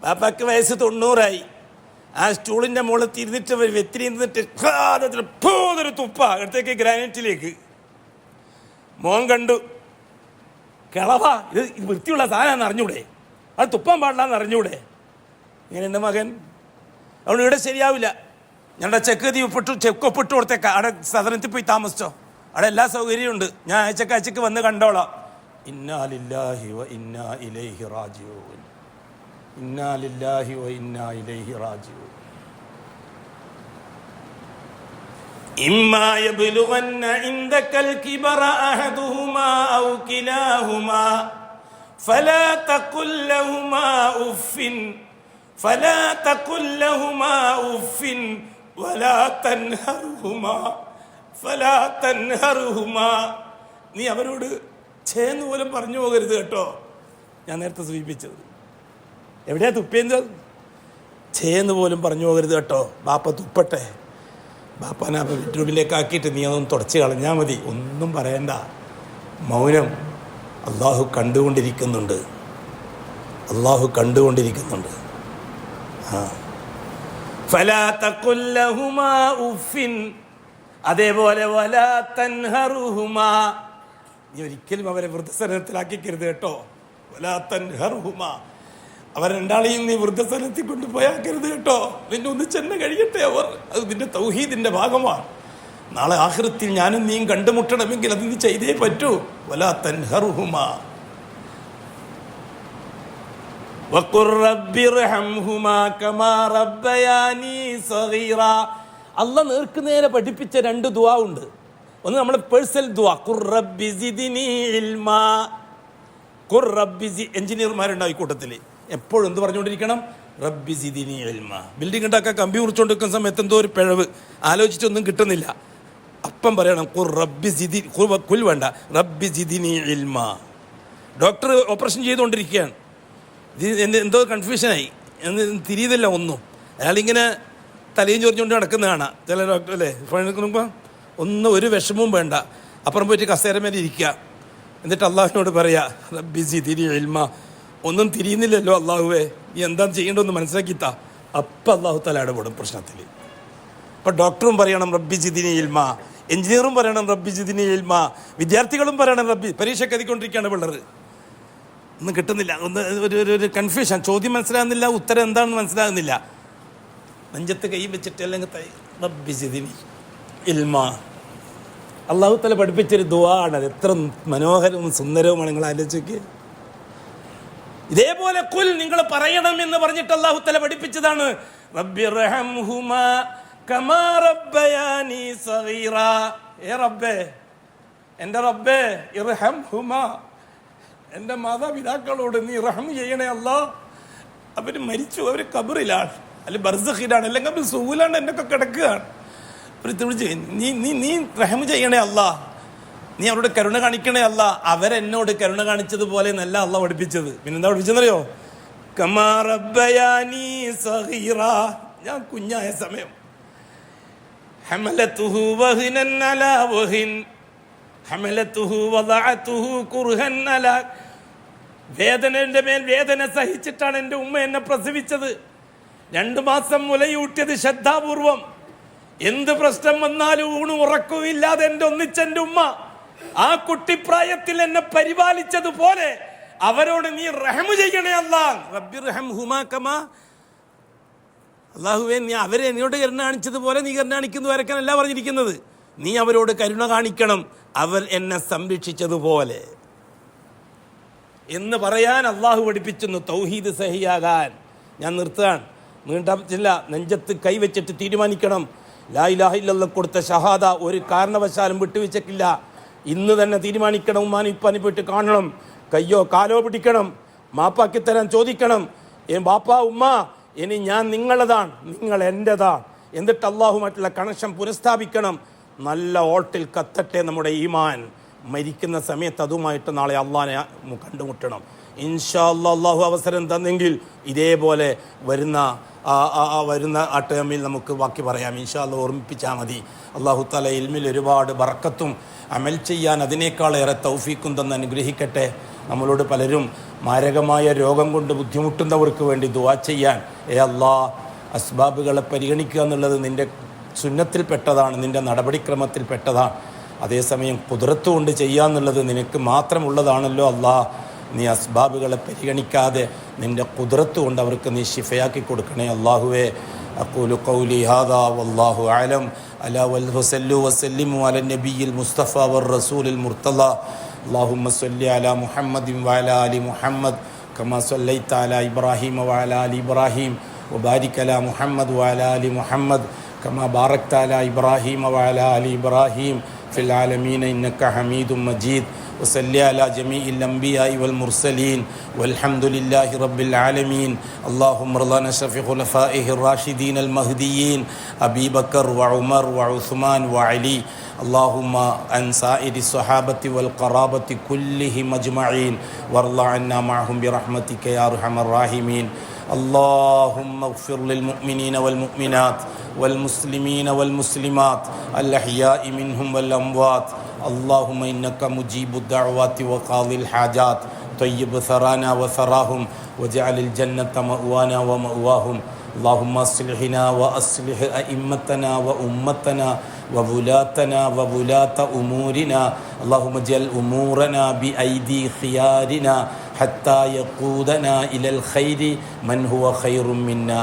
ബാപ്പാക്ക് വയസ്സ് 90ആയി. ആ സ്റ്റൂളിൻ്റെ മുകളിൽ തിരിഞ്ഞിട്ട് വെത്തിരിന്നിട്ട് ഒരു തുപ്പ അടുത്തേക്ക് ഗ്രാനൈറ്റിലേക്ക്. മോൻ കണ്ടു, കിളവാ, ഇത് വൃത്തിയുള്ള സാധനം അറിഞ്ഞൂടെ, അത് തുപ്പാൻ പാടില്ലാന്ന് അറിഞ്ഞൂടെ. ഇങ്ങനെ എൻ്റെ മകൻ അതുകൊണ്ട് ഇവിടെ ശരിയാവില്ല, ഞങ്ങളുടെ ചെക്ക് ഒപ്പിട്ട് കൊടുത്തേക്കാം, അവിടെ സദനത്തിൽ പോയി താമസിച്ചോ, അവിടെ എല്ലാ സൗകര്യവും ഉണ്ട്, ഞാൻ ആഴ്ചക്ക് വന്ന് കണ്ടോളാം. ഇന്നാ ലില്ലാഹി വ ഇന്നാ ഇലൈഹി റാജിഊൻ, ഇന്നാ ലില്ലാഹി വ ഇന്നാ ഇലൈഹി റാജിഊൻ. ഇമ്മാ യബ്ലുഗന്ന ഇൻദകൽ കിബറ അഹദുഹുമാ ഔ കിലാഹുമാ ഫലാ തഖുൽ ലഹുമാ ഉഫിൻ ഫലാ തഖുൽ ലഹുമാ ഉഫിൻ വലാ തൻഹർഹുമാ ഫലാ തൻഹർഹുമാ. നീ അവരോട് ചേന്ന് പോലും പറഞ്ഞു പോകരുത് കേട്ടോ. ഞാൻ നേരത്തെ സൂചിപ്പിച്ചത് എവിടെയാ തുപ്പിയത്? ചേന്ന് പോലും പറഞ്ഞു പോകരുത് കേട്ടോ. ബാപ്പ തുപ്പട്ടെ, ബാപ്പാനെ ബെഡ്റൂമിലേക്ക് ആക്കിയിട്ട് നീ അതൊന്ന് തുടച്ച് കളഞ്ഞാൽ മതി, ഒന്നും പറയണ്ട, മൗനം. അള്ളാഹു കണ്ടുകൊണ്ടിരിക്കുന്നുണ്ട്, അള്ളാഹു കണ്ടുകൊണ്ടിരിക്കുന്നുണ്ട്. ഫലാ തഖുൽ ലഹുമാ ഉഫിൻ, അതേപോലെ വലാ തൻഹറുഹുമാ, നീ ഒരിക്കലും അവരെ വൃദ്ധസദനത്തിലാക്കിക്കരുത് കേട്ടോ. വലാ തൻഹറുഹുമാ, അവർ രണ്ടാളെയും നീ വൃദ്ധസദനത്തിൽ കൊണ്ടുപോയാക്കരുത് കേട്ടോ. നിന്നെ ഒന്ന് ചെന്ന് കഴിയട്ടെ അവർ, അത് നിന്റെ തൗഹീദിന്റെ ഭാഗമാണ്. നാളെ ആഖിറത്തിൽ ഞാനും നീയും കണ്ടുമുട്ടണമെങ്കിൽ അത് നീ ചെയ്തേ പറ്റൂ. വലാ തൻഹറുഹുമാ വഖുർ റബ്ബിർഹംഹുമാ കമാ റബ്ബയാനി സഗീറാ. അല്ലാഹ് നേർക്ക് നേരെ പഠിപ്പിച്ച 2 ദുആ ഉണ്ട്. ഒന്ന് നമ്മുടെ പേഴ്സണൽ ദുആ, ഖുർ റബ്ബി സിദ്നി ഇൽമാ. ഖുർ റബ്ബി, എഞ്ചിനീയർമാരുണ്ടാവും ഈ കൂട്ടത്തിൽ, എപ്പോഴും എന്ത് പറഞ്ഞുകൊണ്ടിരിക്കണം? റബ്ബി സിദ്നി ഇൽമാ. ബിൽഡിംഗ് ഉണ്ടാക്കാൻ കമ്പി കുറിച്ചുകൊണ്ടിരിക്കുന്ന സമയത്ത് എന്തോ ഒരു പിഴവ്, ആലോചിച്ചൊന്നും കിട്ടുന്നില്ല, അപ്പം പറയണം ഖുർ റബ്ബി സിദ്നി, കുൽ വേണ്ട, റബ്ബി സിദ്നി ഇൽമാ. ഡോക്ടർ ഓപ്പറേഷൻ ചെയ്തുകൊണ്ടിരിക്കുകയാണ്, ഇത് എന്തോ കൺഫ്യൂഷനായി, തിരിയുന്നില്ല ഒന്നും. അയാളിങ്ങനെ തലയും ചൊറിഞ്ഞുകൊണ്ട് നടക്കുന്ന കാണാം ചില ഡോക്ടർ അല്ലേ. പണിയെടുക്കുമ്പോൾ ഒന്നും ഒരു വിഷമവും വേണ്ട, അപ്പുറം പോയിട്ട് കസേരമേലെ ഇരിക്കുക, എന്നിട്ട് അള്ളാഹുവിനോട് പറയാ റബ്ബി സിദ്നി ഇൽമാ. ഒന്നും തിരിയുന്നില്ലല്ലോ അള്ളാഹുവേ, നീ എന്താ ചെയ്യേണ്ടതെന്ന് മനസ്സിലാക്കിത്താ. അപ്പം അള്ളാഹു തആല ഇടപെടും പ്രശ്നത്തിൽ. അപ്പം ഡോക്ടറും പറയണം റബ്ബി സിദ്നി ഇൽമാ, എഞ്ചിനീയറും പറയണം റബ്ബി സിദ്നി ഇൽമാ, വിദ്യാർത്ഥികളും പറയണം റബ്ബി. പരീക്ഷയ്ക്ക് എഴുതിക്കൊണ്ടിരിക്കുകയാണ് പിള്ളേർ, ഒന്നും കിട്ടുന്നില്ല, ഒന്ന് ഒരു കൺഫ്യൂഷൻ, ചോദ്യം മനസ്സിലാകുന്നില്ല, ഉത്തരം എന്താണെന്ന് മനസ്സിലാകുന്നില്ല. നെഞ്ചത്ത് കൈ വെച്ചിട്ട് അല്ലെങ്കിൽ റബ്ബി സിദ്നി ഇൽമാ. അള്ളാഹു തആല പഠിപ്പിച്ചൊരു ദുആ ആണ്, അത് എത്ര മനോഹരവും സുന്ദരവുമാണ്, നിങ്ങൾ ആലോചിക്കുക. ഇതേപോലെ കുൽ, നിങ്ങൾ പറയണം എന്ന് പറഞ്ഞിട്ട് അള്ളാഹു തആല പഠിപ്പിച്ചതാണ്. റബ്ബിർഹംഹുമാ കമാ റബ്ബയാനി സഗീറാ. ഏ റബ്ബേ, എൻ്റെ റബ്ബേ, ഇർഹംഹുമാ, എൻ്റെ മാതാപിതാക്കളോട് നീ റഹം ചെയ്യണേ അല്ലാ. അവർ മരിച്ചു, അവർ ഖബറിലാണ്, അല്ലെ ബർസഖിലാണ്, അല്ലെങ്കിൽ അവർ സൂലാണ്, എന്നൊക്കെ കിടക്കുകയാണ്. നീ റഹം ചെയ്യണേ അല്ലാ, നീ അവരോട് കരുണ കാണിക്കണേ അല്ല. അവരെന്നോട് കരുണ കാണിച്ചതുപോലെ എന്നല്ല അള്ളാഹ് പഠിപ്പിച്ചത്. പിന്നെന്താ പഠിപ്പിച്ചെന്നറിയോ? കമാ റബ്ബയാനി സഗീറാ, ഞാൻ കുഞ്ഞായ സമയം. ഹമലതുഹു വഹ്നൻ അലാ വഹ്ൻ ഹമലതുഹു വദഅതുഹു കുർഹൻ അലാ, വേദനയുടെ മേൽ വേദന സഹിച്ചിട്ടാണ് എൻ്റെ ഉമ്മ എന്നെ പ്രസവിച്ചത്. 2 മാസം മുലയൂട്ടിയത് ശ്രദ്ധാപൂർവം. എന്ത് പ്രശ്നം വന്നാലും ഊണും ഉറക്കവും ഇല്ലാതെ ഒന്നിച്ചെൻ്റെ ഉമ്മ ആ കുട്ടിപ്രായത്തിൽ എന്നെ പരിപാലിച്ചതുപോലെ അവരോട് നീ റഹ്മ ചെയ്യണേ അല്ലാഹ്. റബ്ബിർഹംഹുമാ കമാ, അല്ലാഹുവേ നീ അവരെ എന്നോട് കരുണ കാണിച്ചതുപോലെ നീ കരുണ കാണിക്കുന്നു വരക്കാനല്ല പറഞ്ഞിരിക്കുന്നത്. നീ അവരോട് കരുണ കാണിക്കണം, അവർ എന്നെ സംരക്ഷിച്ചതുപോലെ എന്ന് പറയാൻ അള്ളാഹു പഠിപ്പിക്കുന്നു. തൗഹീദ് സഹിയാകാൻ ഞാൻ നിർത്തുകയാണ്, നീണ്ടില്ല. നെഞ്ചത്ത് കൈവച്ചിട്ട് തീരുമാനിക്കണം. ലാ ഇലാഹ ഇല്ലല്ലാഹ് കൊടുത്ത ഷഹാദ ഒരു കാരണവശാലും വിട്ടുവെച്ചിട്ടില്ല. ഇന്ന് തന്നെ തീരുമാനിക്കണം. ഉമ്മാനി ഉപ്പാനി പോയിട്ട് കാണണം, കയ്യോ കാലോ പിടിക്കണം, മാപ്പാക്കി തരാൻ ചോദിക്കണം. ബാപ്പ ഉമ്മ ഇനി ഞാൻ നിങ്ങളതാണ്, നിങ്ങൾ എൻ്റെതാണ്. എന്നിട്ട് അള്ളാഹുമായിട്ടുള്ള കണക്ഷൻ പുനഃസ്ഥാപിക്കണം. നല്ല ഓൾട്ടിൽ കത്തട്ടെ നമ്മുടെ ഈമാൻ. മരിക്കുന്ന സമയത്ത് അതുമായിട്ട് നാളെ അള്ളാഹിനെ കണ്ടുമുട്ടണം. ഇൻഷാ അള്ളാഹു അവസരം തന്നെങ്കിൽ ഇതേപോലെ വരുന്ന ആ ടേമിൽ നമുക്ക് ബാക്കി പറയാം. ഇൻഷാ അള്ളാഹ് ഓർമ്മിപ്പിച്ചാൽ മതി. അള്ളാഹു തആല ഇൽമിൽ ഒരുപാട് ബറക്കത്തും അമൽ ചെയ്യാൻ അതിനേക്കാളേറെ തൗഫീക്കും തന്ന് അനുഗ്രഹിക്കട്ടെ. നമ്മളോട് പലരും മാരകമായ രോഗം കൊണ്ട് ബുദ്ധിമുട്ടുന്നവർക്ക് വേണ്ടി ദുആ ചെയ്യാൻ, അല്ലാഹ് അസ്ബാബുകളെ പരിഗണിക്കുക എന്നുള്ളത് നിൻ്റെ സുന്നത്തിൽപ്പെട്ടതാണ്, നിൻ്റെ നടപടിക്രമത്തിൽപ്പെട്ടതാണ്. അതേസമയം ഖുദ്റത്ത് കൊണ്ട് ചെയ്യുക എന്നുള്ളത് നിനക്ക് മാത്രമുള്ളതാണല്ലോ അല്ലാഹ്. നീ അസ്ബാബുകളെ പരിഗണിക്കാതെ നിൻ്റെ ഖുദ്റത്ത് കൊണ്ട് അവർക്ക് നീ ശിഫയാക്കി കൊടുക്കണേ അല്ലാഹുവേ. അഖൂലു ഖൗലി ഹാദാ വല്ലാഹു അഅലം. അലാ വസല്ലു വസല്ലിമു അല നബിയിൽ മുസ്തഫ വർ റസൂലിൽ മുർത്തള. അല്ലാഹുമ്മ സ്വല്ലി അലാ മുഹമ്മദിൻ വഅലാ ആലി മുഹമ്മദ് കമാ സ്വല്ലൈത അലാ ഇബ്രാഹീമ വഅലാ ആലി ഇബ്രാഹീം വബാരിക് അലാ മുഹമ്മദ് വഅലാ ആലി മുഹമ്മദ് കമാ ബാറക്ത അലാ ഇബ്രാഹീമ വഅലാ ആലി ഇബ്രാഹീം ഫിൽ ആലമീന ഇന്നക ഹമീദും മജീദ്. وصلي على جميع الأنبياء والمرسلين والحمد لله رب العالمين. اللهم ارض عن شفيع خلفائه الراشدين المهديين أبي بكر وعمر وعثمان وعلي. اللهم عن سائر الصحابة والقرابة كلهم أجمعين وارض عنا معهم برحمتك يا أرحم الراحمين. اللهم اغفر للمؤمنين والمؤمنات والمسلمين والمسلمات الأحياء منهم والأموات. اللهم إنك مجيب الدعوات وقاضي الحاجات. طيب ثرانا وثراهم واجعل الجنة مأوانا ومأواهم. اللهم أصلحنا وأصلح أئمتنا وأمتنا وولاتنا وولاة أمورنا. اللهم اجعل أمورنا بأيدي خيارنا حتى يقودنا إلى الخير من هو خير منا.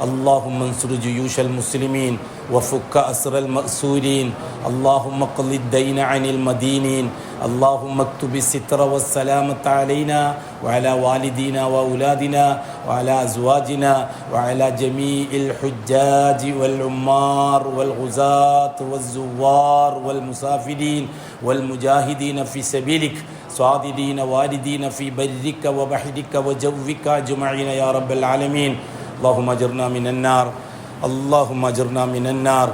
اللهم انصر جيوش المسلمين وفك أسر المأسورين. اللهم اقض الدين عن المدينين. اللهم اكتب الستر والسلامة علينا وعلى والدينا وأولادنا وعلى أزواجنا وعلى جميع الحجاج والعمار والغزاة والزوار والمسافرين والمجاهدين في سبيلك صادرين واردين في برك وبحرك وجوك أجمعين يا رب العالمين. اللهم اجرنا من النار. اللهم اجرنا من النار.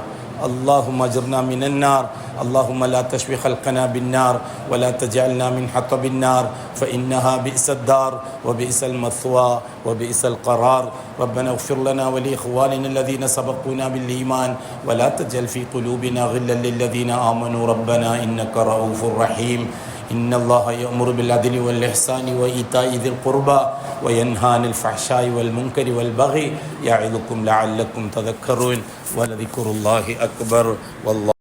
اللهم اجرنا من النار. اللهم لا تشوي خلقنا بالنار ولا تجعلنا من حطب النار فإنها بئس الدار وبئس المثوى وبئس القرار. ربنا اغفر لنا ولإخواننا الذين سبقونا بالإيمان ولا تجعل في قلوبنا غلا للذين آمنوا ربنا إنك رؤوف رحيم. إن الله يأمر بالعدل والإحسان وإيتاء ذي القربى وينهى عن الفحشاء والمنكر والبغي يعظكم لعلكم تذكرون ولذكر الله أكبر والله